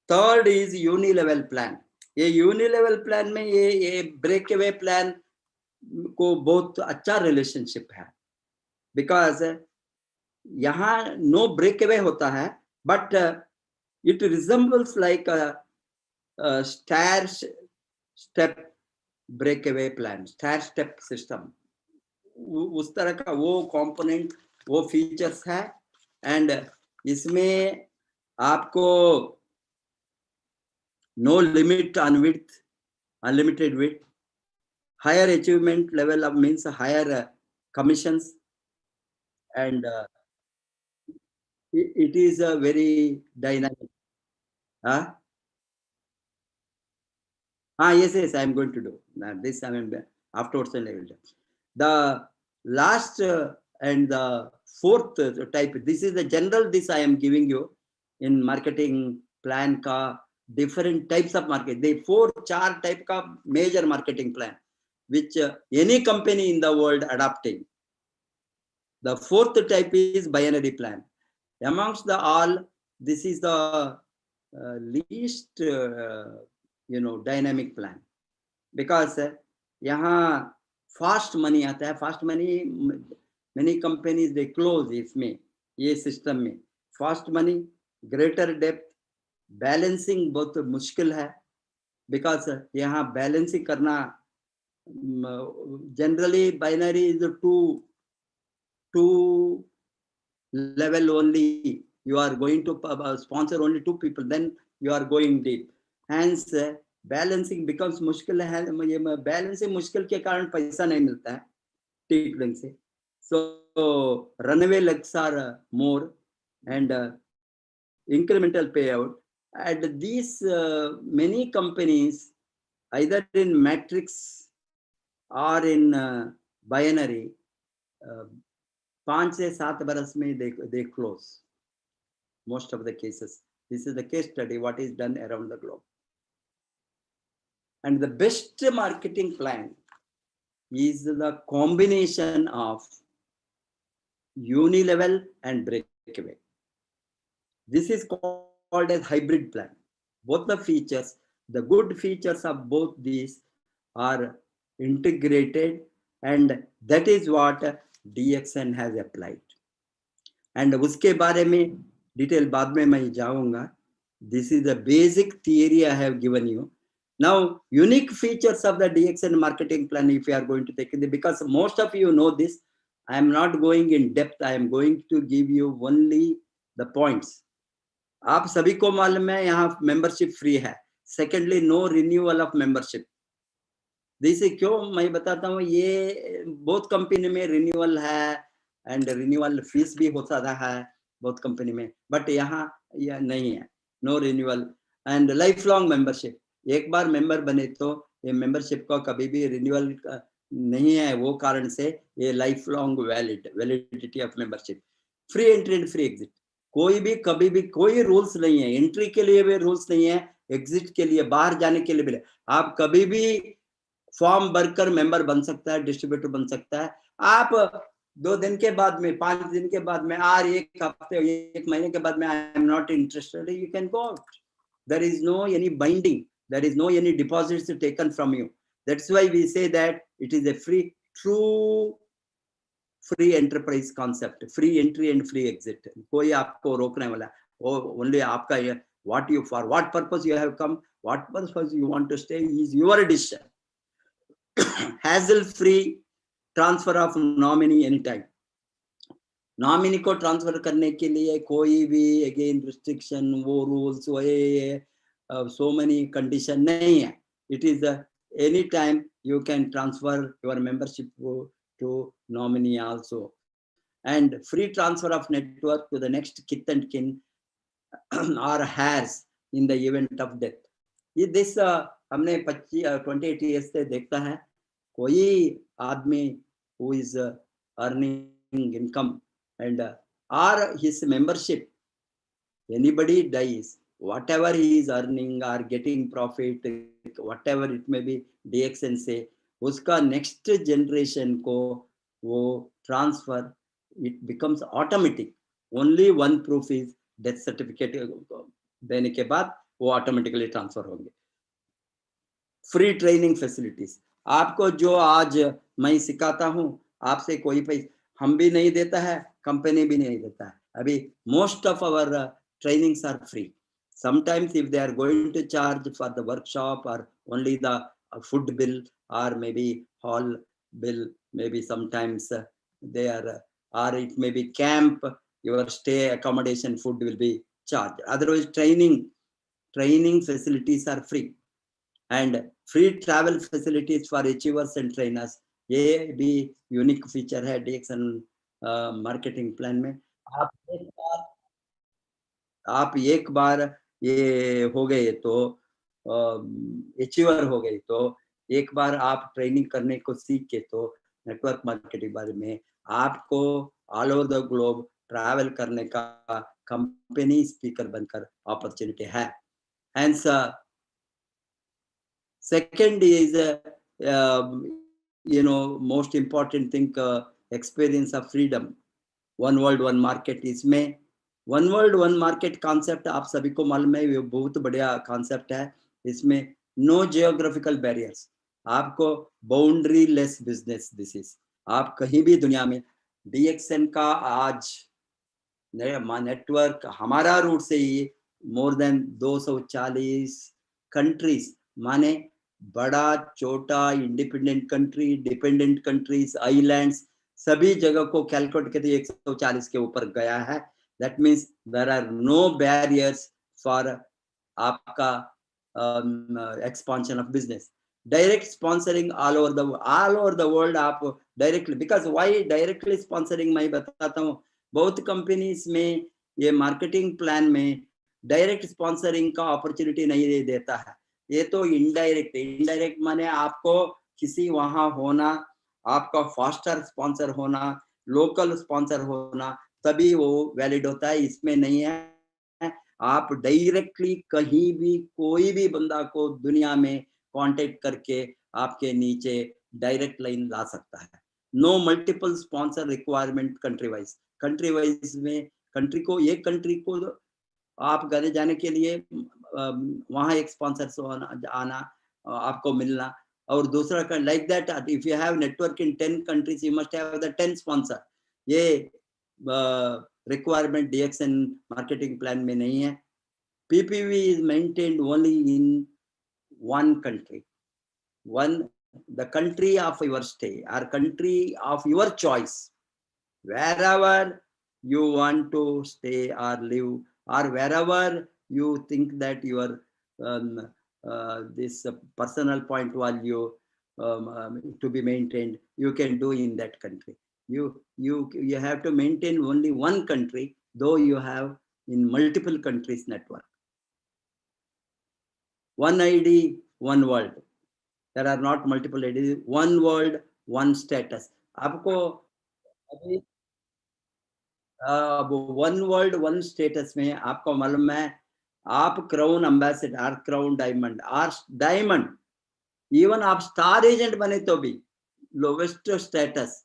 D: Third is unilevel plan. ये unilevel plan में ये break away plan को बहुत अच्छा relationship है, because यहाँ no break away होता है, but it resembles like a stair step breakaway plan, stair step system, उस तरह का वो component, वो features है। and इसमें आपको no limit on width, unlimited width, higher achievement level of means higher commissions, and it is a very dynamic. Yes, I am going to do this. I mean, afterwards I will do. The last and the fourth type. This is the general, this I am giving you in marketing plan ka different types of market. They 4 type ka major marketing plan, which any company in the world adopting. The fourth type is binary plan. Amongst the all, this is the least dynamic plan, because यहाँ fast money आता है. Fast money, many companies they close इसमें, ये system में. Fast money, greater depth, balancing बहुत मुश्किल है, because यहाँ balancing करना generally binary is two level only. You are going to sponsor only 2 people, then you are going deep. Hence balancing becomes मुश्किल है. ये balancing मुश्किल के कारण पैसा नहीं मिलता है टिकलिंग से. So runaway legs are more and incremental payout. And these many companies either in matrix or in binary 5 से 7 बरस में they close most of the cases. This is the case study what is done around the globe. And the best marketing plan is the combination of unilevel and breakaway. This is called as hybrid plan. Both the features, the good features of both these are integrated, and that is what DXN has applied. And उसके बारे में detail बाद में मैं जाऊंगा. This is the basic theory I have given you. Now, unique features of the DXN marketing plan, if you are going to take it, because most of you know this, I am not going in depth. I am going to give you only the points. आप सभी को मालूम है यहाँ membership free है. Secondly, no renewal of membership. जैसे क्यों मैं बताता हूँ, ये बहुत कंपनी में रिन्यूअल है एंड रिन्यूअल फीस भी होता रहा है बहुत कंपनी में, बट यहाँ यह नहीं है. No renewal and lifelong membership. एक बार मेंबर बने तो ये मेंबरशिप का कभी भी रिन्यूअल नहीं है. वो कारण से ये life long validity of membership. Free entry and free exit. कोई भी कभी भी कोई रूल्स नहीं है. एंट्री के लिए भी रूल्स नहीं है, एग्जिट के लिए बाहर जाने के लिए भी. आप कभी भी फॉर्म भरकर मेंबर बन सकता है, डिस्ट्रीब्यूटर बन सकता है. आप 2 दिन के बाद में, 5 दिन के बाद में, और 1 हफ्ते 1 महीने के बाद में, I am not interested, you can go out. There is no any binding, there is no any deposits taken from you. That's why we say that it is a true free enterprise concept. Free entry and free exit. कोई आपको रोकने वाला, ओनली आपका what you, for what purpose you have come, what purpose you want to stay is your decision. Hassle free transfer of nominee anytime. Nominee को ट्रांसफर करने के लिए कोई भी अगेन रिस्ट्रिक्शन, वो रूल्स, वो सो मेनी कंडीशन नहीं है. It is any time you can transfer your membership to nominee also. And free transfer of network to the next kith and kin और heirs in the event of death. ये दिस हमने 28 years से देखता है. कोई आदमी who is earning income and or his membership, anybody dies, whatever he is earning or getting profit, whatever it may be, DXN से उसका next generation को वो transfer, it becomes automatic. Only one proof is death certificate देने के बाद वो ऑटोमेटिकली ट्रांसफर होंगे. Free training facilities. आपको जो आज मैं सिखाता हूँ, आपसे कोई पैसा हम भी नहीं देता है, कंपनी भी नहीं देता है. अभी most of our trainings are free. Sometimes if they are going to charge for the workshop और ओनली द फूड बिल और maybe hall bill, maybe sometimes they are, or it may be camp, your stay, accommodation, food will be charged. Otherwise, training facilities are free, and free travel facilities for achievers and trainers. ये भी यूनिक फीचर है DXN मार्केटिंग प्लान में. आप एक बार ये हो गए तो अचीवर हो गए तो एक बार आप ट्रेनिंग करने को सीख के तो नेटवर्क मार्केटिंग बारे में आपको all over the globe travel करने का कंपनी स्पीकर बनकर अपॉर्चुनिटी है. Hence, second is most important thing, experience of freedom. One world one market. इसमें one world one market concept आप सभी को मालूम है, ये बहुत बढ़िया कॉन्सेप्ट है. इसमें नो जियोग्राफिकल बैरियर्स, आपको boundary less business. This is, आप कहीं भी दुनिया में, DXN का आज नेटवर्क हमारा रूट से ही मोर देन 240 कंट्रीज, माने बड़ा छोटा independent country, dependent countries, islands, सभी जगह को कैलकुलेट करके 140 के ऊपर गया है. That means there are no barriers for आपका expansion of business. Direct sponsoring all over the world. आप directly, because why directly sponsoring मैं बताता हूँ. बहुत कंपनीज में ये मार्केटिंग प्लान में डायरेक्ट स्पॉन्सरिंग का अपॉर्चुनिटी नहीं देता है. ये तो इनडायरेक्ट माने आपको किसी वहां होना, आपका फास्टर स्पॉन्सर होना, लोकल स्पॉन्सर होना, तभी वो वैलिड होता है. इसमें नहीं है. आप डायरेक्टली कहीं भी कोई भी बंदा को दुनिया में कांटेक्ट करके आपके नीचे डायरेक्ट लाइन ला सकता है. No multiple sponsor requirement country wise में कंट्री को, एक कंट्री को आप घर जाने के लिए वहां एक स्पॉन्सर आना, आपको मिलना, और दूसरा like that if you have network in 10 countries you must have the 10 sponsor. ये रिक्वायरमेंट DXN मार्केटिंग प्लान में नहीं है. PPV is maintained only in one country, the country of your stay or country of your choice, wherever you want to stay or live, or wherever you think that your this personal point value to be maintained, you can do in that country. You have to maintain only one country, though you have in multiple countries network. One ID, one world. There are not multiple IDs. One world, one status. आपको अभी वन वर्ल्ड वन स्टेटस में आपको मालूम है, आप crown ambassador, crown diamond, even आप स्टार एजेंट बने तो भी लोवेस्ट स्टेटस.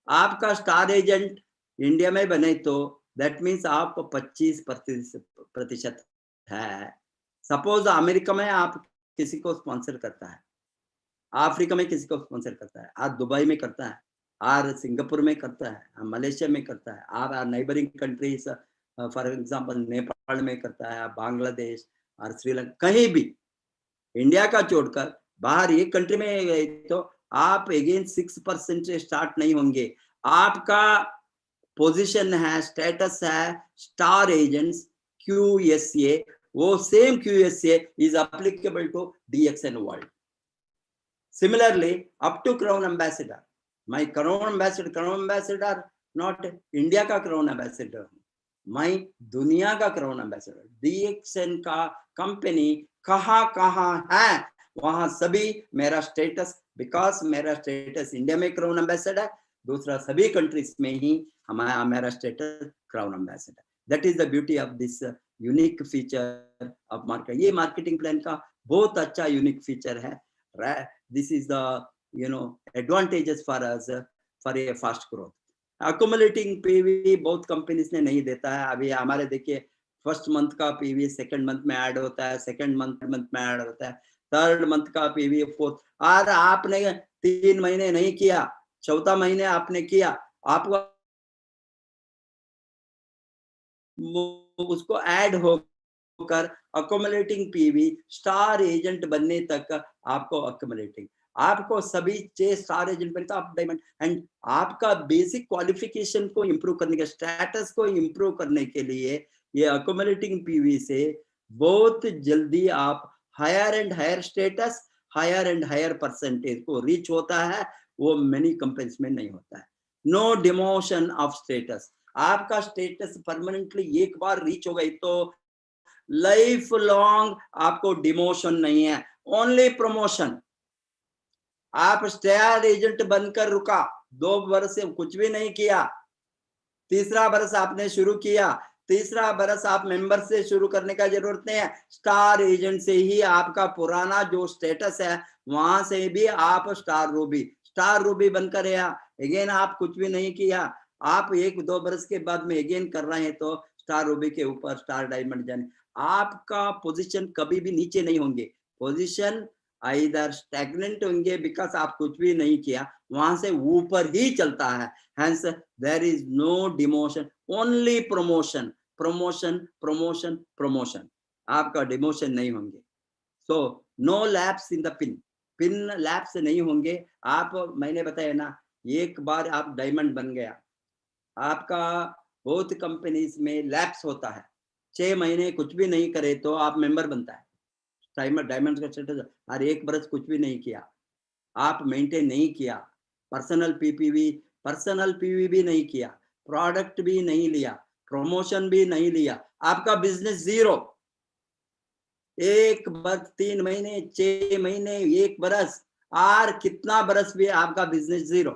D: आपका स्टार एजेंट इंडिया में बने तो दैट मीन्स आप 25% है. सपोज अमेरिका में आप किसी को स्पॉन्सर करता है, अफ्रीका में किसी को स्पॉन्सर करता है, और दुबई में करता है, और सिंगापुर में करता है, मलेशिया में करता है, और neighbouring countries for example Nepal में करता है, बांग्लादेश और श्रीलंका, कहीं भी इंडिया का छोड़कर बाहर एक कंट्री में गए तो आप अगेन 6% से स्टार्ट नहीं होंगे. आपका पोजीशन है, स्टेटस है स्टार एजेंट्स QSA. वो same QSA is applicable to DXN world. Similarly, up to Crown Ambassador. My Crown Ambassador, not India का Crown Ambassador, मैं दुनिया का Crown Ambassador. DXN का कंपनी कहाँ है, वहां सभी मेरा स्टेटस, बिकॉज मेरा स्टेटस इंडिया में Crown Ambassador, दूसरा सभी कंट्रीज में ही हमारा मेरा status Crown Ambassador. That is the beauty of this unique feature of market. ये मार्केटिंग प्लान का बहुत अच्छा यूनिक फीचर है. This is the advantages for us for a fast growth. Accumulating PV बहुत कंपनीज ने नहीं देता है. अभी हमारे देखिए फर्स्ट मंथ का PV सेकंड मंथ में ऐड होता है, सेकंड मंथ में ऐड होता है, थर्ड मंथ का PV फोर्थ. और आपने 3 महीने नहीं किया, चौथा महीने आपने किया, आपको उसको ऐड होकर अकोमुलेटिंग PV स्टार एजेंट बनने तक आपको अकोमुलेटिंग, आपको सभी 6 स्टार एजेंट बनते आप डायमंड. एंड आपका बेसिक क्वालिफिकेशन को इंप्रूव करने के, स्टेटस को इंप्रूव करने के लिए ये अकोमुलेटिंग PV से बहुत जल्दी आप higher and higher status, higher and higher percentage को रीच होता है. वो मेनी कंपनीज में नहीं होता है. No demotion of status. आपका स्टेटस परमानेंटली एक बार रीच हो गई तो लाइफ लॉन्ग आपको डिमोशन नहीं है, ओनली प्रमोशन. आप स्टार एजेंट बनकर रुका, 2 वर्ष से कुछ भी नहीं किया, तीसरा बरस आपने शुरू किया, तीसरा बरस आप मेंबर से शुरू करने का जरूरत नहीं है, स्टार एजेंट से ही आपका पुराना जो स्टेटस है वहां से भी आप स्टार रूबी बनकर रहा। अगेन आप कुछ भी नहीं किया, आप 1-2 बरस के बाद में अगेन कर रहे हैं तो स्टार रूबी के ऊपर स्टार डायमंड जाने, आपका पोजीशन कभी भी नीचे नहीं होंगे, पोजीशन आइदर स्टैग्नेंट होंगे बिकॉज आप कुछ भी नहीं किया, वहां से ऊपर ही चलता है। Hence there is no demotion, only promotion, promotion, आपका डिमोशन नहीं होंगे। So no lapse in the pin lapse नहीं होंगे। आप, मैंने बताया ना, एक बार आप डायमंड बन गया, आपका बहुत कंपनीज में लैप्स होता है, 6 महीने कुछ भी नहीं करे तो आप मेंबर बनता है। डायमंड का स्टेटस, और 1 बरस कुछ भी नहीं किया, आप मेंटेन नहीं किया, पर्सनल पीवी भी नहीं किया, प्रोडक्ट भी नहीं लिया, प्रमोशन भी नहीं लिया, आपका बिजनेस जीरो। 1 बरस, 3 महीने, 6 महीने, 1 बरस, और कितना बरस भी आपका बिजनेस जीरो।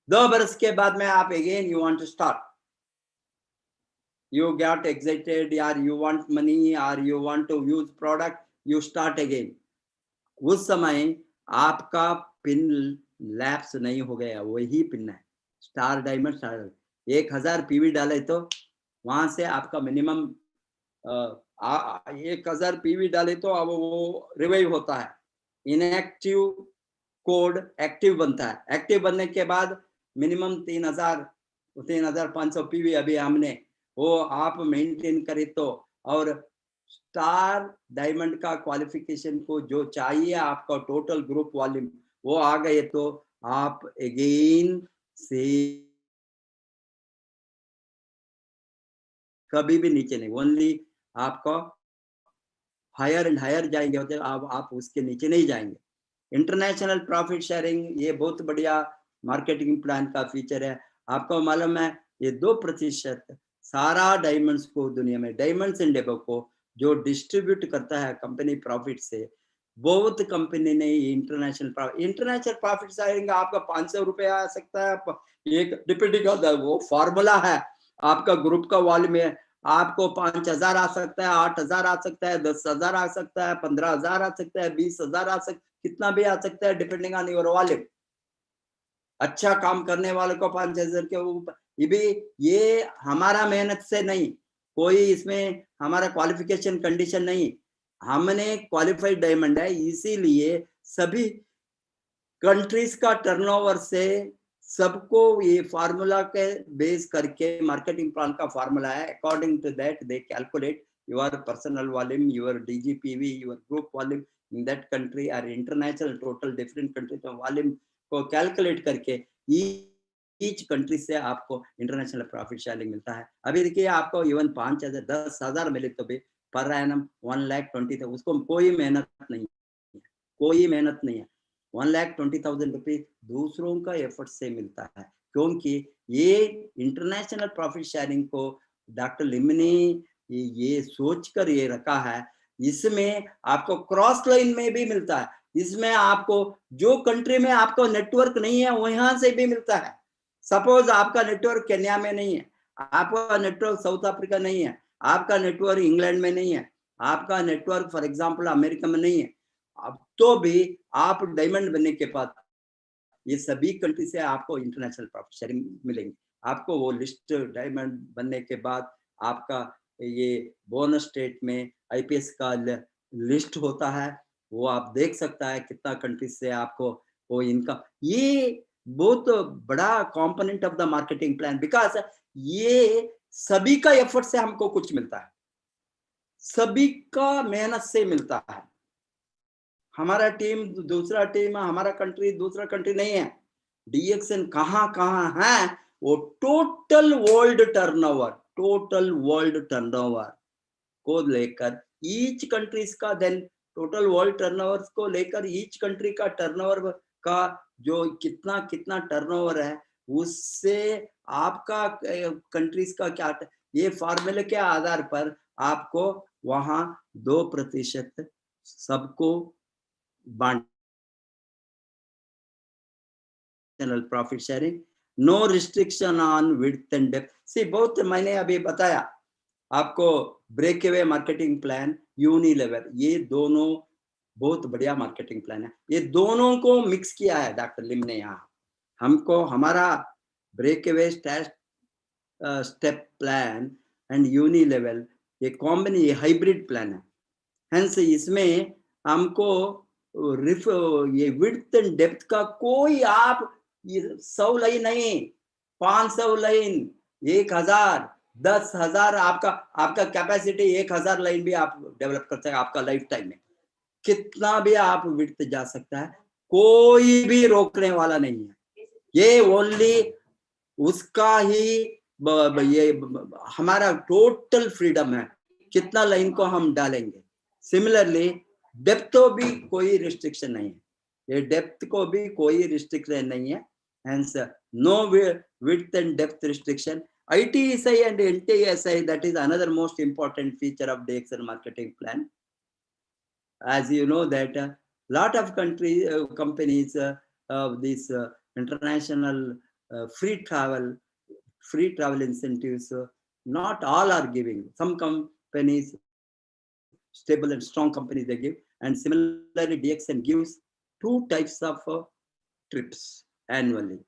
D: 2 बरस के बाद में आप again you want to start, you get excited, or you want money, or you want to use product, you start again। उस समय आपका पिन लैप्स नहीं हो गया, वही पिन है स्टार डायमंड। 1000 पीवी डाले तो वहां से आपका मिनिमम 1000 पीवी डाले तो अब वो रिवाइव होता है, इनएक्टिव कोड एक्टिव बनता है, एक्टिव बनने के बाद मिनिमम 3500 पीवी अभी हमने वो आप मेंटेन करे तो, और स्टार डायमंड का क्वालिफिकेशन को जो चाहिए आपका टोटल ग्रुप वॉल्यूम वो आ गए तो आप अगेन से कभी भी नीचे नहीं, ओनली आपका हायर एंड हायर जाएंगे होते, आप उसके नीचे नहीं जाएंगे। इंटरनेशनल प्रॉफिट शेयरिंग ये बहुत बढ़िया मार्केटिंग प्लान का फीचर है। आपको मालूम है ये 2% सारा डायमंड्स को, दुनिया में डायमंड्स एंड डेबो को जो डिस्ट्रीब्यूट करता है कंपनी प्रॉफिट से, बहुत कंपनी ने इंटरनेशनल प्रॉफिट शेयरिंग आपका 500 रुपए आ सकता है, एक डिपेंडिंग ऑन वो फॉर्मूला है आपका ग्रुप का वॉल्यूम में, आपको 5000 आ सकता है, 8000 आ सकता है, 10,000 आ सकता है, 15,000 आ सकता है, 20,000 आ सकता है, कितना भी आ सकता है डिपेंडिंग ऑन योर वॉल्यूम। अच्छा काम करने वाले को 5000 के ऊपर, ये हमारा मेहनत से नहीं, कोई इसमें हमारा क्वालिफिकेशन कंडीशन नहीं, हमने क्वालिफाइड डायमंड है, इसीलिए सभी कंट्रीज का टर्नओवर से सबको ये फार्मूला के बेस करके मार्केटिंग प्लान का फार्मूला है, according to that they calculate your personal volume, your DGPV, your group volume in that country और इंटरनेशनल टोटल डिफरेंट कंट्री का वॉल्यूम को कैलकुलेट करके ईच कंट्री से आपको इंटरनेशनल प्रॉफिट शेयरिंग मिलता है। अभी देखिए आपको इवन 5,000 10,000 मिले तो भी पर एनम 1,20,000, उसको कोई मेहनत नहीं है, कोई मेहनत नहीं है। 1,20,000 रुपीज दूसरों का एफर्ट से मिलता है, क्योंकि ये इंटरनेशनल प्रॉफिट शेयरिंग को डॉक्टर लिम ने ये सोच कर ये रखा है, इसमें आपको क्रॉस लाइन में भी मिलता है, इसमें आपको जो कंट्री में आपको नेटवर्क नहीं है वहां से भी मिलता है। सपोज आपका नेटवर्क केन्या में नहीं है, आपका नेटवर्क साउथ अफ्रीका नहीं है, आपका नेटवर्क इंग्लैंड में नहीं है, आपका नेटवर्क फॉर एग्जांपल अमेरिका में नहीं है, अब तो भी आप डायमंड बनने के बाद ये सभी कंट्री से आपको इंटरनेशनल प्रॉफिट शेयरिंग मिलेंगे। आपको वो लिस्ट डायमंड बनने के बाद आपका ये बोनस स्टेट में आईपीएस का लिस्ट होता है, वो आप देख सकता है कितना कंट्री से आपको वो इनकम, ये बहुत बड़ा component of the marketing plan, because ये सभी का एफर्ट से हमको कुछ मिलता है, सभी का मेहनत से मिलता है। हमारा टीम दूसरा टीम, हमारा कंट्री दूसरा कंट्री नहीं है, डीएक्सएन कहाँ कहाँ है, वो टोटल वर्ल्ड टर्नओवर को लेकर ईच कंट्रीज का, देन टोटल वर्ल्ड टर्नओवर को लेकर ईच कंट्री का टर्नओवर का जो कितना कितना टर्नओवर है उससे आपका कंट्रीज का क्या, ये फॉर्मूले के आधार पर आपको वहां 2% सबको बांट profit sharing no restriction on width and depth. See बहुत मैंने अभी बताया आपको, break away marketing plan, unilevel, ये दोनों बहुत बढ़िया मार्केटिंग प्लान है। ये दोनों को मिक्स किया है डॉक्टर लिम ने यहाँ हमको। हमारा break away step plan and unilevel ये कॉम्बिनी हाइब्रिड प्लान है। हेंस इसमें हमको ये विड्थ एंड डेप्थ का कोई आप 100 लाइन नहीं, 500 लाइन, 1000, 10,000 आपका कैपेसिटी 1000 लाइन भी आप डेवलप कर सकते हैं आपका लाइफ टाइम में। कितना भी आप विड्थ जा सकता है, कोई भी रोकने वाला नहीं है। ये ओनली उसका ही ये हमारा टोटल फ्रीडम है, कितना लाइन को हम डालेंगे। सिमिलरली डेप्थ को भी कोई रिस्ट्रिक्शन नहीं है, ये डेप्थ को भी कोई रिस्ट्रिक्शन नहीं है। Hence no width and depth restriction. ITSI and NTSI, that is another most important feature of DXN marketing plan. As you know that lot of companies these international free travel incentives, not all are giving. Some companies, stable and strong companies, they give. And similarly DXN gives 2 types of trips annually.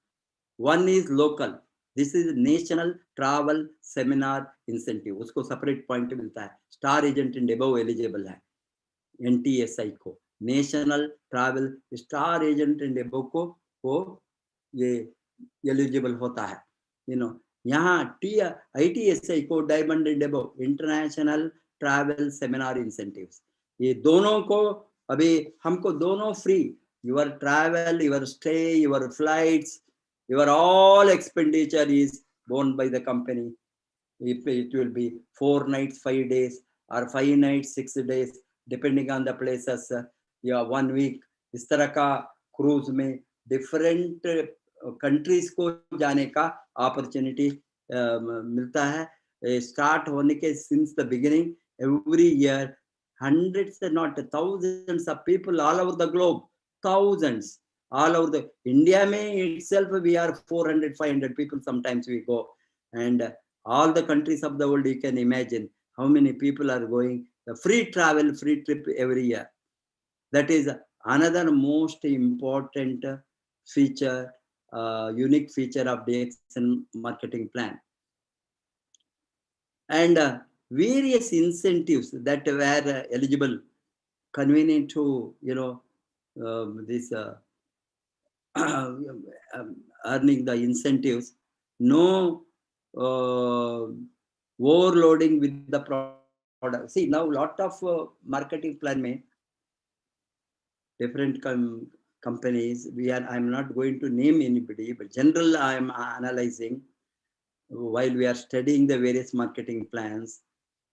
D: One is local, this is national travel seminar incentive, उसको separate point मिलता है, star agent and above eligible है। NTSI को national travel star agent and above को वो ये एलिजिबल होता है। यहाँ ITSI को diamond and above international travel seminar incentives, ये दोनों को अभी हमको दोनों free. Your travel, your stay, your flights, your all expenditure is borne by the company. It will be 4 nights 5 days or 5 nights 6 days depending on the places, 1 week, इस तरह का क्रूज में डिफरेंट कंट्रीज को जाने का अपॉर्चुनिटी मिलता है। स्टार्ट होने के since the beginning every year hundreds and not thousands of people all over the globe, thousands all over the India mein itself we are 400-500 people sometimes we go, and all the countries of the world you can imagine how many people are going the free travel, free trip every year. That is another most important feature, unique feature of DXN marketing plan. And various incentives that were eligible, convenient to this earning the incentives, no overloading with the product. See, now lot of marketing plan mein different companies, I'm not going to name anybody, but general I am analyzing while we are studying the various marketing plans.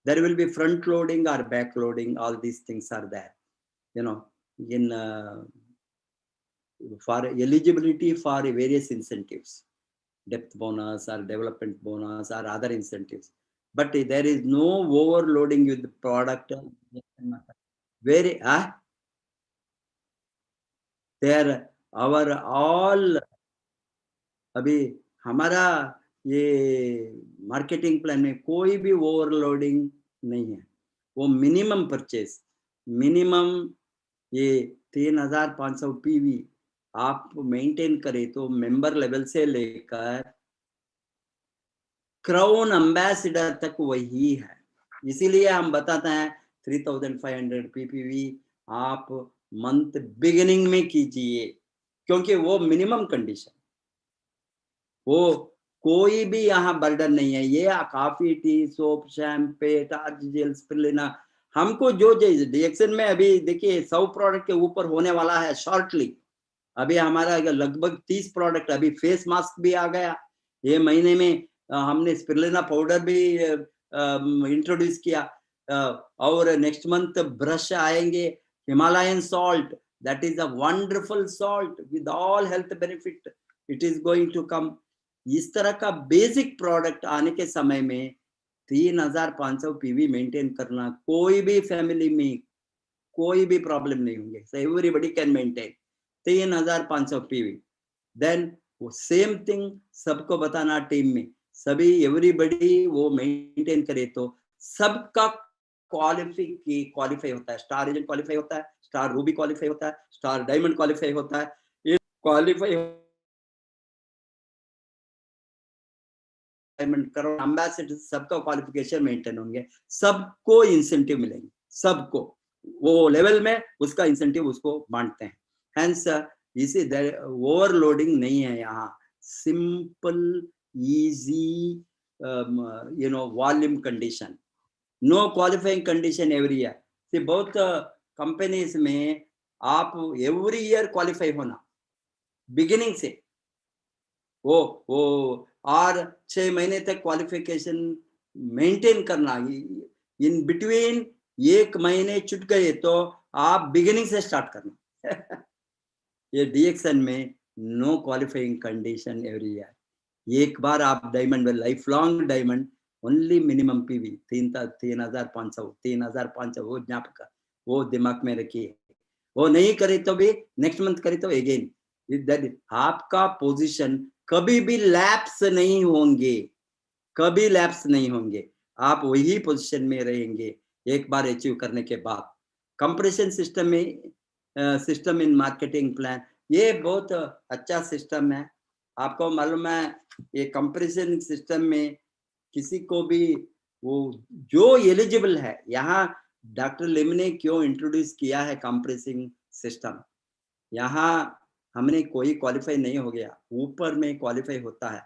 D: There will be front loading or back loading, all these things are there, in for eligibility for various incentives, depth bonus or development bonus or other incentives, but there is no overloading with the product. Very there our all अभी हमारा ये मार्केटिंग प्लान में कोई भी ओवरलोडिंग नहीं है। वो मिनिमम परचेस, मिनिमम ये 3500 PV आप मेंटेन करें तो मेंबर लेवल से लेकर क्राउन एम्बेसडर तक वही है। इसीलिए हम बताते हैं 3500 PPV आप मंथ बिगिनिंग में कीजिए, क्योंकि वो मिनिमम कंडीशन, वो कोई भी यहाँ बर्डन नहीं है। ये coffee, tea, soap, shampoo, torch gel, spirulina, हमको जो चाहिए DXN में अभी देखिए 100 प्रोडक्ट के ऊपर होने वाला है शॉर्टली। अभी हमारा लगभग 30 प्रोडक्ट, अभी फेस मास्क भी आ गया ये महीने में, हमने स्पिरुलिना पाउडर भी इंट्रोड्यूस किया, और नेक्स्ट मंथ ब्रश आएंगे, Himalayan salt, that is a wonderful salt with all health benefit, it is going to come. इस तरह का बेसिक प्रोडक्ट आने के समय में 3500 PV मेंटेन करना कोई भी फैमिली में कोई भी प्रॉब्लम नहीं होंगे। So everybody can maintain 3500 PV. Then वो सेम थिंग सबको बताना, टीम में सभी एवरीबडी वो मेंटेन करे तो सबका क्वालिफाई होता है। स्टार एजेंट क्वालिफाई होता है, स्टार रूबी क्वालिफाई होता है, स्टार डायमंड क्वालिफाई होता है। ये क्वालिफाई डायमंड करो एम्बेसडर, सबका क्वालिफिकेशन मेंटेन होंगे, सबको इंसेंटिव मिलेंगे, सबको वो लेवल में उसका इंसेंटिव उसको बांटते हैं। हेंस इसे ओवरलोडिंग नहीं है यहाँ, simple easy volume condition, no qualifying condition every year. बहुत कंपनीज में आप एवरी ईयर क्वालिफाई होना बिगिनिंग से, वो और 6 महीने तक क्वालिफिकेशन मेंटेन करना, इन बिटवीन 1 महीने छूट गए तो आप बिगिनिंग से स्टार्ट करना। ये डीएक्सन में no qualifying condition every year. एक बार आप डायमंड में lifelong diamond, only minimum PV 3,500 वो ज्ञापक, वो दिमाग में रखिए। वो नहीं करे तो भी नेक्स्ट मंथ करे तो अगेन, आपका पोजीशन कभी भी लैप्स नहीं होंगे, कभी लैप्स नहीं होंगे, आप वही पोजीशन में रहेंगे एक बार अचीव करने के बाद। कंप्रेशन सिस्टम में सिस्टम इन मार्केटिंग प्लान, ये बहुत अच्छा सिस्टम है। आपको मालूम है ये कंप्रेशन सिस्टम में किसी को भी वो जो एलिजिबल है, यहाँ डॉक्टर लिम ने क्यों इंट्रोड्यूस किया है कंप्रेसिंग सिस्टम, यहाँ हमने कोई क्वालिफाई नहीं हो गया, ऊपर में क्वालिफाई होता है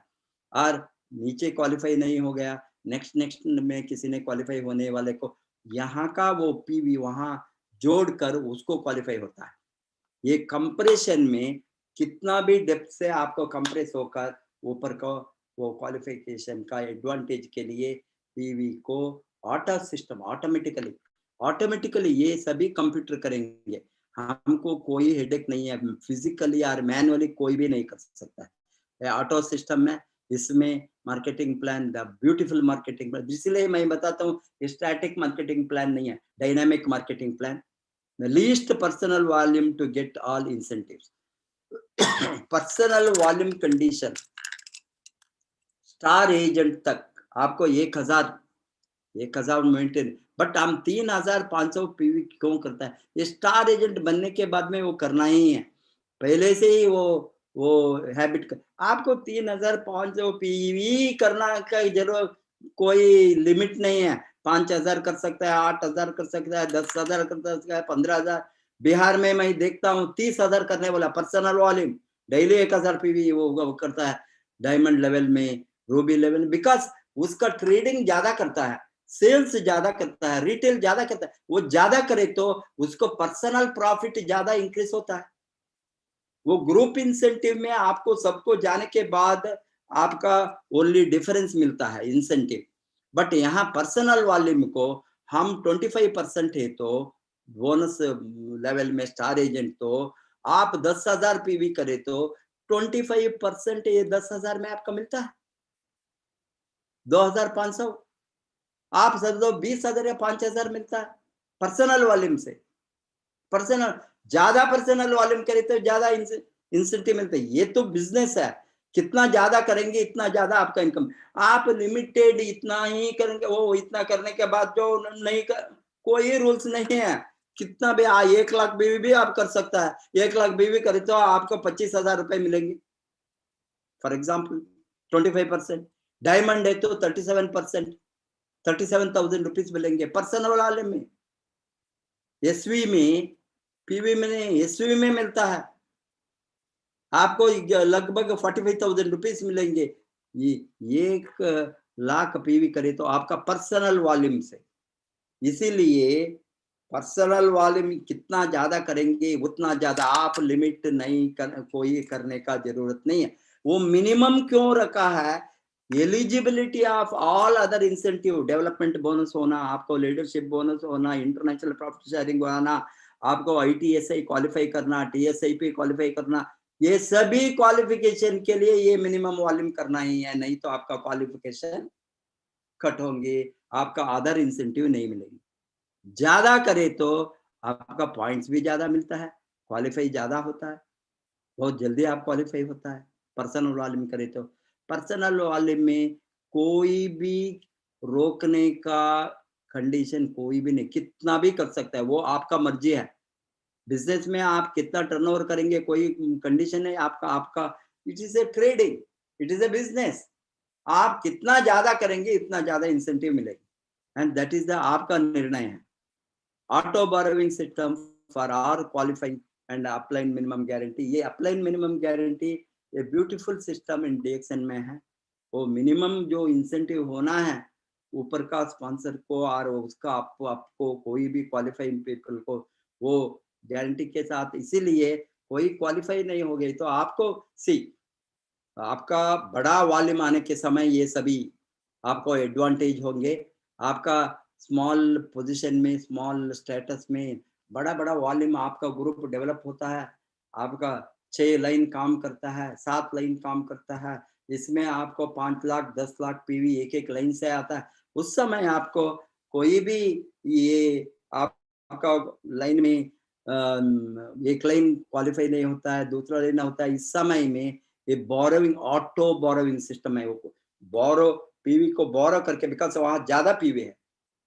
D: और नीचे क्वालिफाई नहीं हो गया, नेक्स्ट में किसी ने क्वालिफाई होने वाले को यहाँ का वो पीवी वहां जोड़कर उसको क्वालिफाई होता है। ये कंप्रेशन में कितना भी डेप्थ से आपको कंप्रेस होकर ऊपर को वो क्वालिफिकेशन का एडवांटेज के लिए पीवी को ऑटो सिस्टम ऑटोमेटिकली ये सभी कंप्यूटर करेंगे, हमको कोई हेडेक नहीं है, फिजिकली और मैनुअली कोई भी नहीं कर सकता है ऑटो सिस्टम में। इसमें marketing plan, the beautiful marketing plan, इसलिए मैं बताता हूँ स्टैटिक मार्केटिंग प्लान नहीं है, dynamic marketing plan, the least personal volume to get all incentives. Personal volume condition, star agent तक आपको 1000 मेंटेन, बट हम 3500 पीवी क्यों करता है, ये स्टार एजेंट बनने के बाद में वो करना ही है, पहले से ही वो हैबिट कर, आपको 3500 पीवी करना का जरूरत, कोई लिमिट नहीं है, 5000 कर सकता है, 8000 कर सकता है, 10,000 कर सकता है, 15,000। बिहार में मैं देखता हूँ 30,000 करने वाला पर्सनल वॉल्यूम डेली 1000 पीवी वो करता है डायमंड लेवल में, रूबी लेवल में, बिकॉज उसका ट्रेडिंग ज्यादा करता है, सेल्स ज्यादा करता है, रिटेल ज्यादा करता है, वो ज्यादा करे तो उसको पर्सनल प्रॉफिट ज्यादा इंक्रीज होता है। वो ग्रुप इंसेंटिव में आपको सबको जाने के बाद आपका ओनली डिफरेंस मिलता है इंसेंटिव, बट यहाँ पर्सनल वॉल्यूम को हम 25% है तो बोनस लेवल में स्टार एजेंट तो आप 10,000 पीवी करे तो 25% ये 10,000 में आपका मिलता है 2,500, आप समझ लो 20,000 या 5,000 मिलता है पर्सनल वॉल्यूम से। पर्सनल ज्यादा पर्सनल वॉल्यूम करे तो ज्यादा इंसेंटिव मिलता है, ये तो बिजनेस है, कितना ज्यादा करेंगे इतना ज्यादा आपका इनकम। आप लिमिटेड इतना ही करेंगे, वो इतना करने के बाद जो नहीं कर, कोई रूल्स नहीं है, कितना भी 1 लाख बीवी भी आप कर सकता है, 1 लाख बीवी करे तो आपको 25,000 रुपए मिलेंगे फॉर एग्जाम्पल 25%, डायमंड है तो 37%, 37,000 रुपीज मिलेंगे पर्सनल वाले में। एसवी में पीवी में नहीं, एसवी में मिलता है आपको लगभग 45,000 रुपीज मिलेंगे। ये 1 लाख पीवी करे तो आपका पर्सनल वॉल्यूम से, इसीलिए पर्सनल वॉल्यूम कितना ज्यादा करेंगे उतना ज्यादा, आप लिमिट नहीं कोई करने का जरूरत नहीं है। वो मिनिमम क्यों रखा है, eligibility of all other incentive, development bonus होना, आपको लीडरशिप बोनस होना, इंटरनेशनल प्रॉफिट शेयरिंग होना, आपको ITSI क्वालिफाई करना, TSIP क्वालिफाई करना, ये सभी क्वालिफिकेशन के लिए ये मिनिमम वॉल्यूम करना ही है, नहीं तो आपका क्वालिफिकेशन कट होंगे, आपका अदर इंसेंटिव नहीं मिलेगी। ज्यादा करे तो आपका पॉइंट्स भी ज्यादा मिलता है, क्वालिफाई ज्यादा होता है, बहुत जल्दी आप क्वालिफाई होता है। पर्सनल वाले में करे तो पर्सनल वाले में कोई भी रोकने का कंडीशन कोई भी नहीं, कितना भी कर सकता है, वो आपका मर्जी है। बिजनेस में आप कितना टर्नओवर करेंगे कोई कंडीशन है आपका, it is a trading, it is a business. आप कितना ज्यादा करेंगे इतना ज्यादा इंसेंटिव मिलेगा, एंड दैट इज द आपका निर्णय है। Auto borrowing system for our qualifying and upline minimum guarantee, ये अपलाइन मिनिमम गारंटी ये ब्यूटीफुल सिस्टम इन DXN में है। वो मिनिमम जो इंसेंटिव होना है ऊपर का स्पॉन्सर को और उसका आपको कोई भी क्वालिफाइंग पीपल को वो गारंटी के साथ, इसीलिए कोई क्वालिफाई नहीं हो गई तो आपको आपका बड़ा वॉल्यूम आने के समय ये सभी आपको एडवांटेज होंगे। आपका स्मॉल पोजीशन में, स्मॉल स्टेटस में बड़ा बड़ा वॉल्यूम आपका ग्रुप डेवलप होता है, आपका 6 लाइन काम करता है, 7 लाइन काम करता है, इसमें आपको 5 लाख 10 लाख PV एक लाइन से आता है। उस समय आपको कोई भी ये आपका लाइन में एक लाइन क्वालिफाई नहीं होता है, दूसरा लाइन होता है। इस समय में ये बोरोविंग, ऑटो बोरोविंग सिस्टम है, वो बोरो PV को बोरो करके, बिकॉज वहां ज्यादा PV है,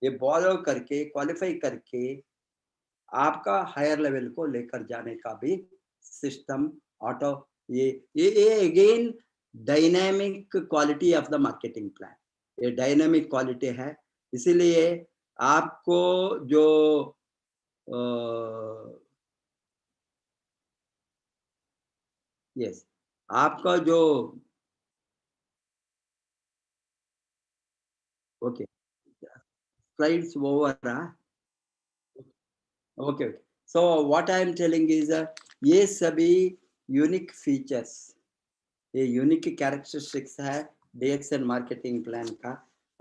D: ये बोरो करके क्वालिफाई करके आपका हायर लेवल को लेकर जाने का भी सिस्टम ऑटो, ये again dynamic quality of the marketing plan, ये डायनामिक क्वालिटी है। इसीलिए आपको जो यस आपका जो okay slides over, okay so what I am telling is ये सभी यूनिक फीचर्स, ये यूनिक कैरेक्टरिस्टिक्स है DXN मार्केटिंग प्लान का।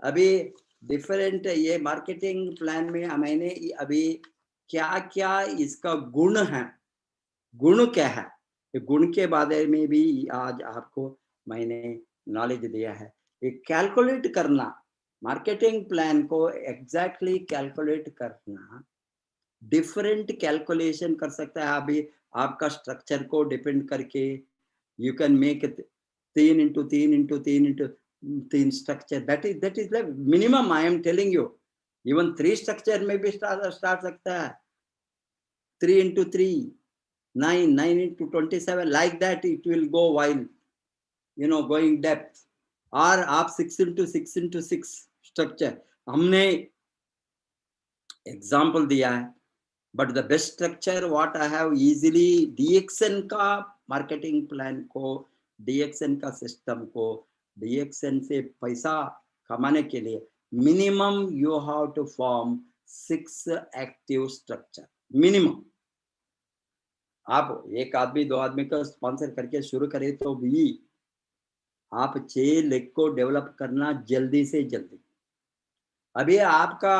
D: अभी डिफरेंट ये मार्केटिंग प्लान में मैंने अभी क्या क्या इसका गुण है, गुण क्या है, ये गुण के बारे में भी आज आपको मैंने नॉलेज दिया है। ये कैलकुलेट करना, मार्केटिंग प्लान को एग्जैक्टली कैलकुलेट करना, डिफरेंट कैलकुलेशन कर सकता है। अभी आपका स्ट्रक्चर को डिपेंड करके you can make 3 into 3 into 3 into 3 structure, that is the minimum I am telling you। even 3 structure में भी start सकता है, 3 into 3 9 9 into 27 like that it will go while going depth, और आप 6 into 6 into 6 structure हमने एग्जाम्पल दिया है। But the best structure what I have easily DXN का मार्केटिंग प्लान को, DXN का सिस्टम को, DXN से पैसा कमाने के लिए minimum you have to form 6 active structure minimum. आप एक आदमी 2 आदमी का स्पॉन्सर करके शुरू करें तो भी आप 6 लेग को डेवलप करना जल्दी से जल्दी। अभी आपका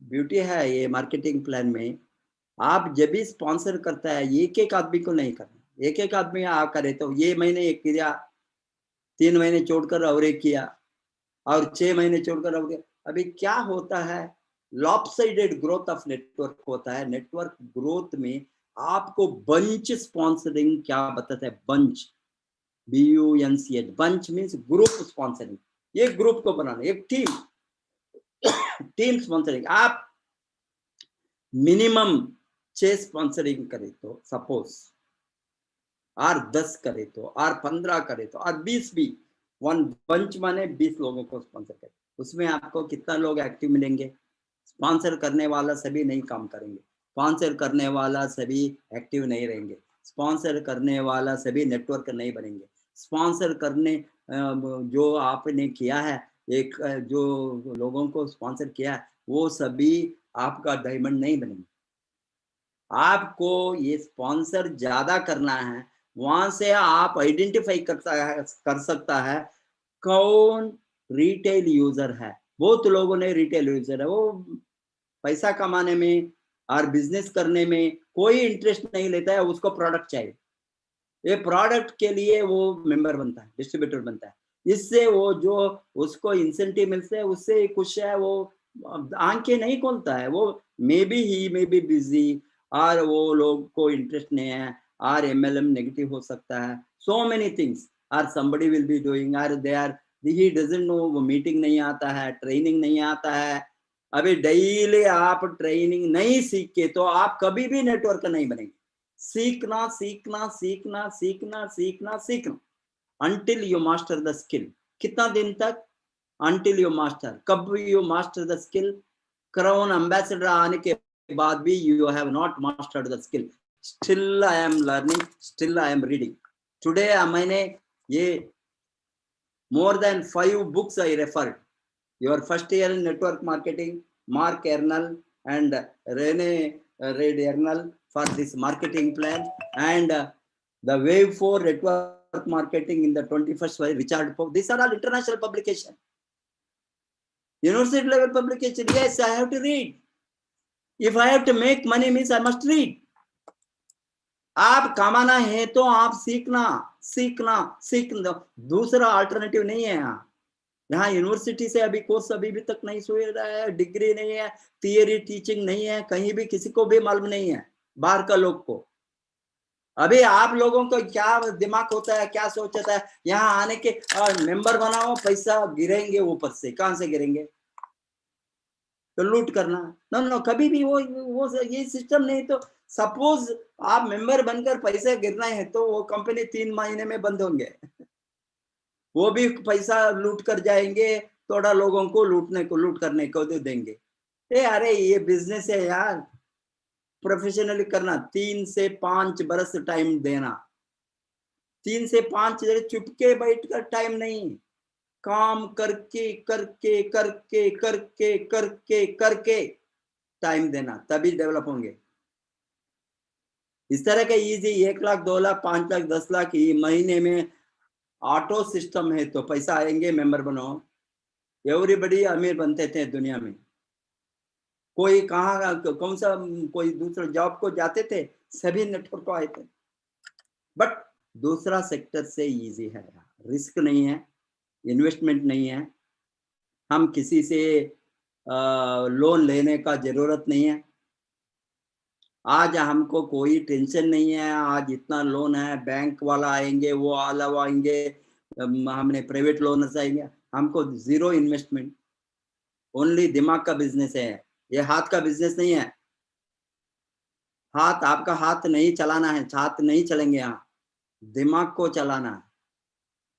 D: ब्यूटी है ये मार्केटिंग प्लान में, आप जब भी स्पॉन्सर करता है एक एक आदमी को नहीं करना, एक एक आदमी आप करे तो ये महीने एक किया, 3 महीने छोड़कर और एक किया, और 6 महीने छोड़कर और अभी क्या होता है, लॉपसाइडेड ग्रोथ ऑफ नेटवर्क होता है। नेटवर्क ग्रोथ में आपको बंच स्पॉन्सरिंग क्या बताता है, bunch BUNCH, bunch means group sponsoring, ये ग्रुप को बनाना, एक टीम स्पॉन्सरिंग। आप मिनिमम 6 स्पॉन्सरिंग करे तो सपोज, और 10 करे तो, और 15 करे तो, और 20 भी, 1 बंच माने 20 लोगों को स्पॉन्सर करे, उसमें आपको कितना लोग एक्टिव मिलेंगे। स्पॉन्सर करने वाला सभी नहीं काम करेंगे, स्पॉन्सर करने वाला सभी एक्टिव नहीं रहेंगे, स्पॉन्सर करने वाला सभी नेटवर्क नहीं बनेंगे, स्पॉन्सर करने जो आपने किया है, एक जो लोगों को स्पॉन्सर किया है वो सभी आपका डायमंड नहीं बनेंगे। आपको ये स्पॉन्सर ज्यादा करना है, वहां से आप आइडेंटिफाई कर सकता है कौन रिटेल यूजर है। बहुत लोगों ने रिटेल यूजर है, वो पैसा कमाने में और बिजनेस करने में कोई इंटरेस्ट नहीं लेता है, उसको प्रोडक्ट चाहिए, ये प्रोडक्ट के लिए वो मेंबर बनता है, डिस्ट्रीब्यूटर बनता है, इससे वो जो उसको इंसेंटिव मिलते हैं उससे खुश है, वो आंखें नहीं खोलता है, वो मे बी बिजी, और वो लोग को इंटरेस्ट नहीं है, और MLM नेगेटिव हो सकता है, so many things. or somebody will be doing, or they are, he doesn't know, meeting नहीं आता है, ट्रेनिंग नहीं आता है. अभी डेली आप ट्रेनिंग नहीं सीख के तो आप कभी भी नेटवर्क नहीं बनेंगे. सीखना सीखना सीखना सीखना सीखना सीखना until you master the skill. कितना दिन तक? Until you master. कब you master the skill? Crown ambassador आने के बाद भी you have not mastered the skill. Still I am learning, still I am reading. Today मैंने ये more than 5 books I referred. Your first year in network marketing, Mark Ernal and Rene Red Ernal for this marketing plan, and the Wave 4 network marketing in the 21st century, Richard Pope. These are all international publications. University level publication. Yes, I have to read. If I have to make money, means I must read. आप कमाना है तो आप सीखना सीखना सीखना, दूसरा अल्टरनेटिव नहीं है. यहाँ यूनिवर्सिटी से अभी कोर्स अभी भी तक नहीं सुन रहा है, डिग्री नहीं है, थियरी टीचिंग नहीं है, कहीं भी किसी को भी मालूम नहीं है बाहर का लोग को. अभी आप लोगों को क्या दिमाग होता है, क्या सोचता है, यहाँ आने के मेंबर बनाओ, पैसा गिरेंगे ऊपर से. कहां से गिरेंगे? तो लूट करना. नो, कभी भी वो ये सिस्टम नहीं. तो सपोज आप मेंबर बनकर पैसे गिरना है तो वो कंपनी 3 महीने में बंद होंगे. वो भी पैसा लूट कर जाएंगे, थोड़ा लोगों को लूट करने को देंगे. अरे ये बिजनेस है यार, प्रोफेशनली करना. 3 से 5 बरस टाइम देना. 3 से 5 चुपके बैठ कर टाइम नहीं, काम करके करके करके करके करके करके टाइम देना, तभी डेवलप होंगे. इस तरह के इजी 1 लाख 2 लाख 5 लाख 10 लाख महीने में ऑटो सिस्टम है तो पैसा आएंगे. मेंबर बनो. एवरीबडी अमीर बनते थे दुनिया में. कोई कहाँ कौन सा कोई दूसरा जॉब को जाते थे, सभी नेटवर्क को आए थे. बट दूसरा सेक्टर से इजी है, रिस्क नहीं है, इन्वेस्टमेंट नहीं है, हम किसी से लोन लेने का जरूरत नहीं है. आज हमको कोई टेंशन नहीं है. आज इतना लोन है, बैंक वाला आएंगे, वो वाला आएंगे, हमने प्राइवेट लोनर्स आएंगे. हमको जीरो इन्वेस्टमेंट, ओनली दिमाग का बिजनेस है. ये हाथ का बिजनेस नहीं है. हाथ आपका हाथ नहीं चलाना है, हाथ नहीं चलेंगे. यहाँ दिमाग को चलाना है.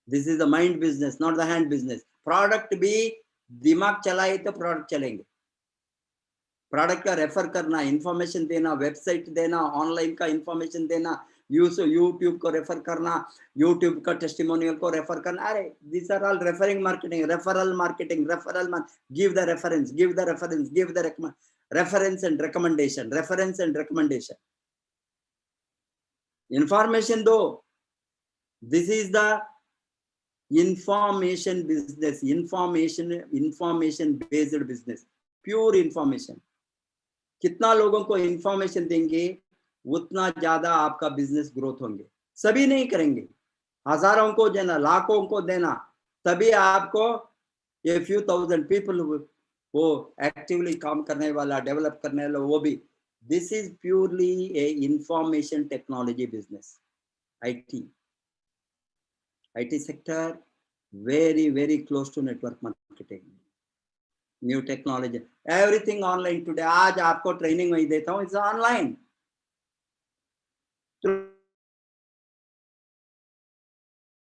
D: This is the mind business, not the hand business. Product भी दिमाग चलाए तो प्रोडक्ट चलेंगे. प्रोडक्ट का रेफर करना, इंफॉर्मेशन देना, वेबसाइट देना, ऑनलाइन का इंफॉर्मेशन देना, यूट्यूब को रेफर करना, यूट्यूब का टेस्टिमोनियल को रेफर करना. अरे this are all referring marketing, referral marketing. Give the reference, give the reference, give the reference and recommendation, reference and recommendation. Information दो. This is the information business, information based business, pure information. कितना लोगों को इंफॉर्मेशन देंगे उतना ज्यादा आपका बिजनेस ग्रोथ होंगे. सभी नहीं करेंगे, हजारों को देना, लाखों को देना, तभी आपको ये few thousand people वो एक्टिवली काम करने वाला, डेवलप करने वाला, वो भी. This is purely A information technology business. IT sector very very close to network marketing, new technology, everything online today. आज आपको ट्रेनिंग वही देता हूँ, इट्स ऑनलाइन.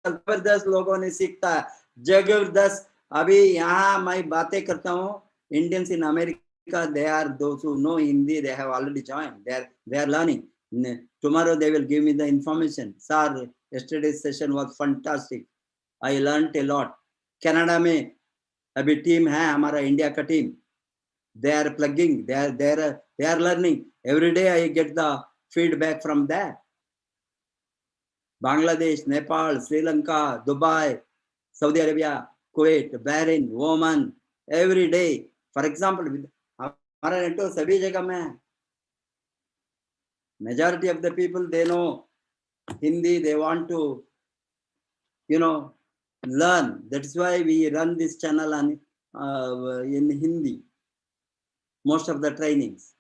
D: जबरदस्त लोगों ने सीखता है, जबरदस्त. अभी यहाँ मैं बातें करता हूँ, Indians in America, they are those who know Hindi, they have already joined, they are learning. Tomorrow they will give me the information. Sir, yesterday's session was fantastic, I learned a lot. Canada में अभी टीम है हमारा, इंडिया का team. they are plugging, they are learning. Every day I get the feedback from that. Bangladesh, Nepal, Sri Lanka, Dubai, Saudi Arabia, Kuwait, Bahrain, Oman, every day. For example, हमारा नेटवर्क सभी जगह में है. Majority of the people, they know Hindi, they want to, learn. That's why we run this channel in Hindi, most of the trainings,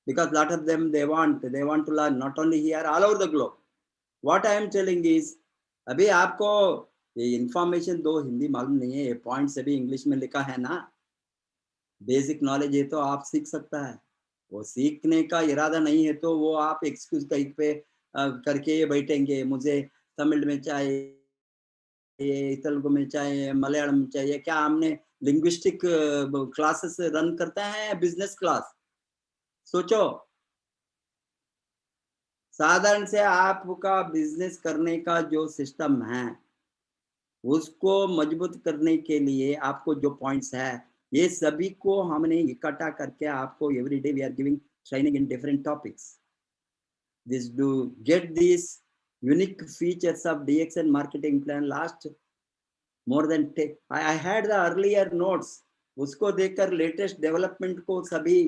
D: because a lot of them they want to learn, not only here, all over the globe. What I am telling is, अभी आपको ये इंफॉर्मेशन दो हिंदी मालूम नहीं है, ये पॉइंट सभी इंग्लिश में लिखा है ना, बेसिक नॉलेज है तो आप सीख सकता है। वो सीखने का इरादा नहीं है तो वो आप एक्सक्यूज कहीं पे करके बैठेंगे, मुझे तमिल में चाहिए, तेलुगु में चाहिए, मलयालम में चाहिए। क्या हमने लिंग्विस्टिक क्लासेस रन करते हैं, बिजनेस क्लास? सोचो, साधारण से आपका बिजनेस करने का जो सिस्टम है उसको मजबूत करने के लिए आपको जो पॉइंट्स है ये सभी को हमने इकट्ठा करके आपको every day we are giving training in different topics. This to get these unique features of DXN marketing plan last more than I had the earlier notes, उसको देखकर लेटेस्ट डेवलपमेंट को सभी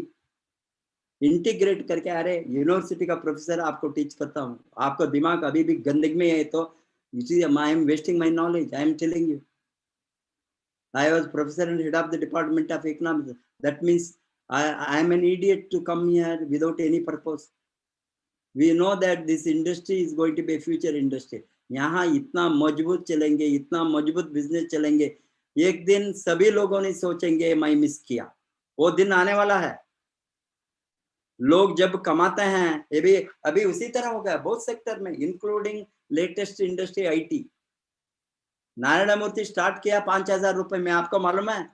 D: इंटीग्रेट करके, अरे यूनिवर्सिटी का प्रोफेसर आपको टीच करता हूँ, आपका दिमाग अभी भी गंदगी में है तो I am wasting my knowledge, I am telling you. I was professor and head of the department of economics. That means I am an idiot to come here without any purpose. We know that this industry is going to be a future industry. यहाँ इतना मजबूत चलेंगे, इतना मजबूत बिजनेस चलेंगे, एक दिन सभी लोगों ने सोचेंगे मैं मिस किया। वो दिन आने वाला है। लोग जब कमाते हैं, ये भी अभी उसी तरह हो गया बहुत सेक्टर में, including latest industry IT. Narayana Murthy start किया 5,000 रुपए में, आपको मालूम है?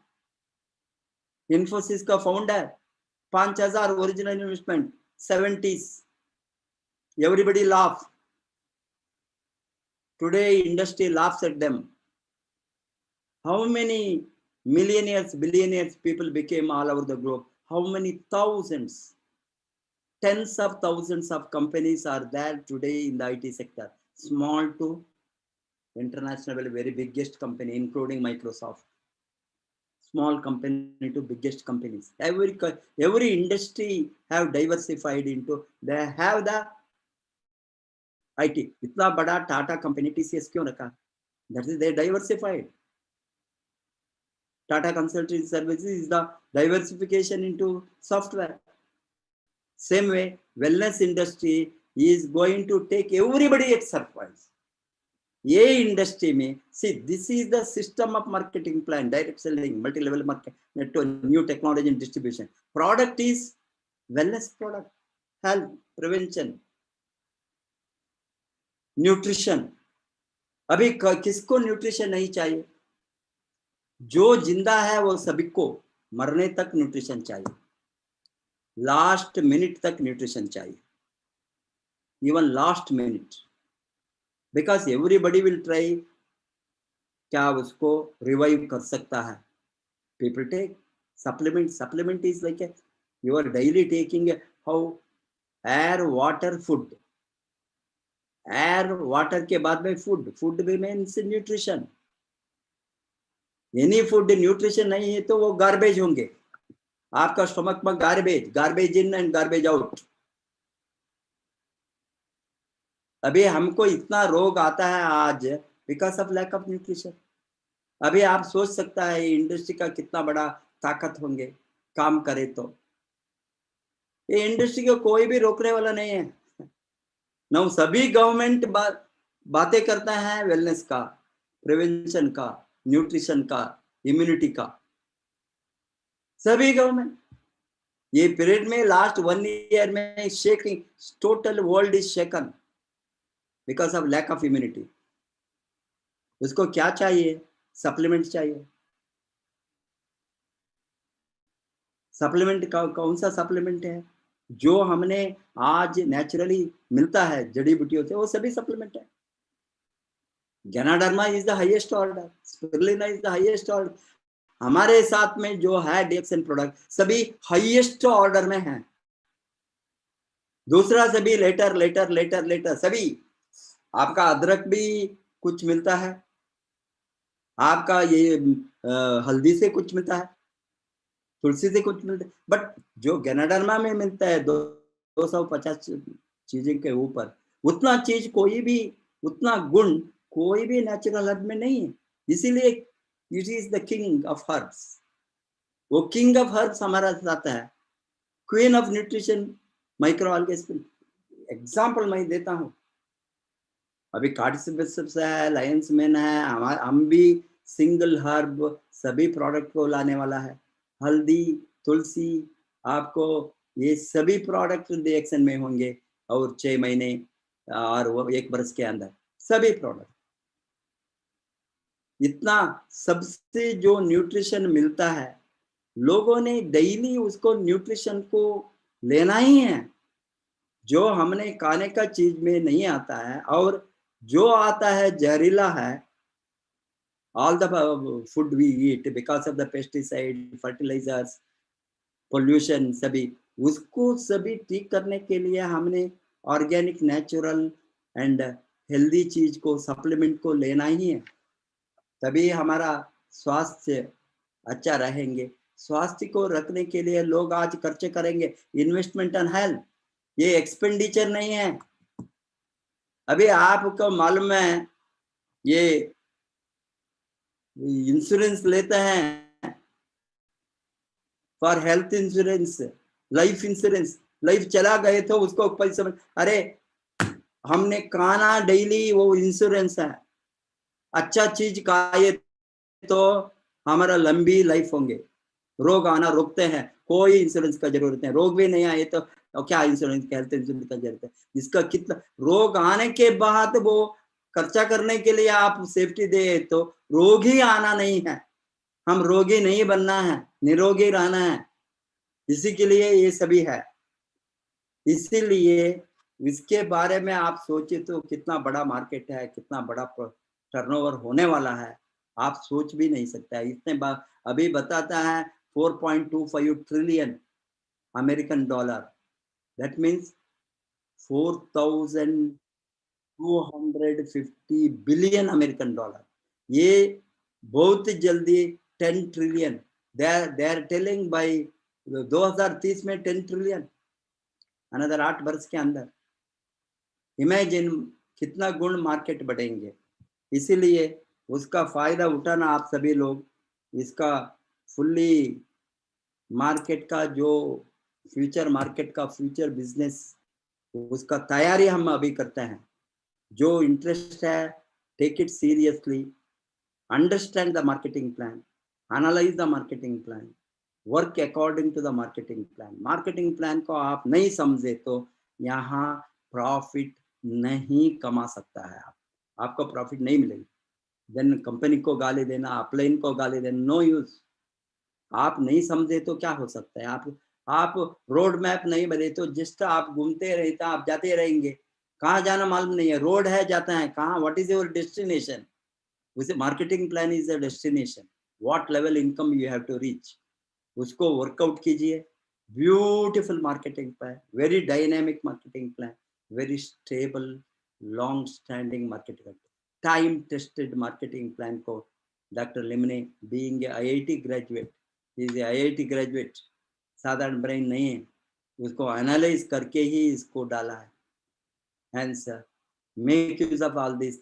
D: इन्फोसिस का founder 5,000 original investment 70s। Everybody laugh. Today industry laughs at them. How many millionaires, billionaires people became all over the globe? How many thousands, tens of thousands of companies are there today in the IT sector? Small to international, very biggest company, including Microsoft. Small company to biggest companies. Every industry have diversified into, they have the IT. इतना बड़ा टाटा कंपनी TCS क्यों रखा? That is they diversified. Tata Consulting Services is the diversification into software. Same way, wellness industry is going to take everybody at surprise. ये industry में, see, this is the system of marketing plan, direct selling, multi-level market, new technology and distribution. Product is wellness product, health, prevention, nutrition. अभी किसको न्यूट्रिशन नहीं चाहिए? जो जिंदा है वो सभी को मरने तक न्यूट्रिशन चाहिए, लास्ट मिनट तक न्यूट्रिशन चाहिए, even last minute, because everybody will try क्या उसको रिवाइव कर सकता है। People take supplement, supplement is like you are daily taking how air, water, food. Air water के बाद में फूड, फूड भी means nutrition. Any food nutrition नहीं है तो वो गार्बेज होंगे, आपका स्टमक में garbage, garbage in and garbage out. अभी हमको इतना रोग आता है आज because of lack of nutrition. अभी आप सोच सकता है इंडस्ट्री का कितना बड़ा ताकत होंगे काम करे तो। ये इंडस्ट्री को कोई भी रोकने वाला नहीं है। ना सभी गवर्नमेंट बातें करता है वेलनेस का, प्रिवेंशन का, न्यूट्रिशन का, इम्यूनिटी का, सभी गवर्नमेंट। ये पीरियड में लास्ट 1 ईयर में shaking, total world is shaken because of lack of immunity. उसको क्या चाहिए? सप्लीमेंट चाहिए। सप्लीमेंट कौन सा सप्लीमेंट है? जो हमने आज नेचुरली मिलता है जड़ी बूटियों से, वो सभी सप्लीमेंट है। Ganoderma is the highest order, spirulina is the highest order. हमारे साथ में जो है डीएक्सएन प्रोडक्ट सभी हाईएस्ट ऑर्डर में है। दूसरा सभी लेटर लेटर लेटर लेटर सभी। आपका अदरक भी कुछ मिलता है, आपका ये हल्दी से कुछ मिलता है, तुलसी से कुछ मिलता है, बट जो गैनाडर्मा में मिलता है 250 चीजें के ऊपर, उतना चीज कोई भी, उतना गुण कोई भी नेचुरल हर्ब में नहीं है। इसीलिए it is the king of herbs. वो किंग ऑफ हर्ब्स हमारा साथ है। Queen of nutrition micro organism. Example मैं देता हूँ, अभी कार्डिसोप्स है, लायंस मैन है, हम भी सिंगल हर्ब सभी प्रोडक्ट को लाने वाला है। हल्दी, तुलसी, आपको ये सभी प्रोडक्ट रिएक्शन में होंगे और 6 महीने और वो 1 वर्ष के अंदर सभी प्रोडक्ट। इतना सबसे जो न्यूट्रिशन मिलता है, लोगों ने डेली उसको न्यूट्रिशन को लेना ही है। जो हमने खाने का चीज में नहीं आता है और जो आता है जहरीला है। All the food we eat because of the pesticide, fertilizers, pollution सभी, उसको सभी ठीक करने के लिए हमने ऑर्गेनिक, नेचुरल एंड हेल्दी चीज को, सप्लीमेंट को लेना ही है, तभी हमारा स्वास्थ्य अच्छा रहेंगे। स्वास्थ्य को रखने के लिए लोग आज खर्चे करेंगे, इन्वेस्टमेंट ऑन हेल्थ, ये एक्सपेंडिचर नहीं है। अभी आपको मालूम है, ये इंश्योरेंस लेते हैं for health insurance, life insurance, life चला गए तो उसको पैसा, अरे हमने खाना डेली वो इंश्योरेंस है, अच्छा चीज खाए तो हमारा लंबी लाइफ होंगे, रोग आना रोकते हैं, कोई इंश्योरेंस का जरूरत नहीं, रोग भी नहीं आए तो क्या इंश्योरेंस, हेल्थ इंश्योरेंस का जरूरत है। इसका कितना रोग आने के बाद वो खर्चा करने के लिए आप सेफ्टी दे तो रोग ही आना नहीं है, हम रोगी नहीं बनना है, निरोगी रहना है, इसी के लिए ये सभी है। इसीलिए इसके बारे में आप सोचे तो कितना बड़ा मार्केट है, कितना बड़ा टर्नओवर होने वाला है, आप सोच भी नहीं सकता है। इतने अभी बताता है 4.25 trillion American dollar, that means 4,250 billion American dollar. ये बहुत जल्दी 10 trillion, they are telling by 2030 में 10 ट्रिलियन, अनदर 8 वर्ष के अंदर। इमेजिन कितना गुण मार्केट बढ़ेंगे। इसीलिए उसका फायदा उठाना आप सभी लोग, इसका फुल्ली मार्केट का जो फ्यूचर मार्केट का फ्यूचर बिजनेस, उसका तैयारी हम अभी करते हैं। जो इंटरेस्ट है, take it seriously, understand the marketing plan, analyse the marketing plan, work according to the marketing plan. Marketing plan को आप नहीं समझे तो यहाँ प्रॉफिट नहीं कमा सकता है, आपको प्रॉफिट नहीं मिलेगी। देन कंपनी को गाली देना, अपलाइन को गाली देना, नो यूज। आप नहीं समझे तो क्या हो सकता है। आप रोड मैप नहीं बने तो जस्ट आप घूमते रहते, आप जाते रहेंगे, कहाँ जाना मालूम नहीं है, रोड है जाता है कहाँ, व्हाट इज योर डेस्टिनेशन। उसे marketing plan is a destination, what level income you have to reach, उसको वर्कआउट कीजिए। Beautiful marketing plan, very dynamic marketing plan, very stable long standing marketing, time tested marketing plan को डॉक्टर लिमने, being IIT graduate, is IIT graduate, साधारण ब्रेन नहीं है, उसको एनालाइज करके ही इसको डाला है। Hence, make use of all these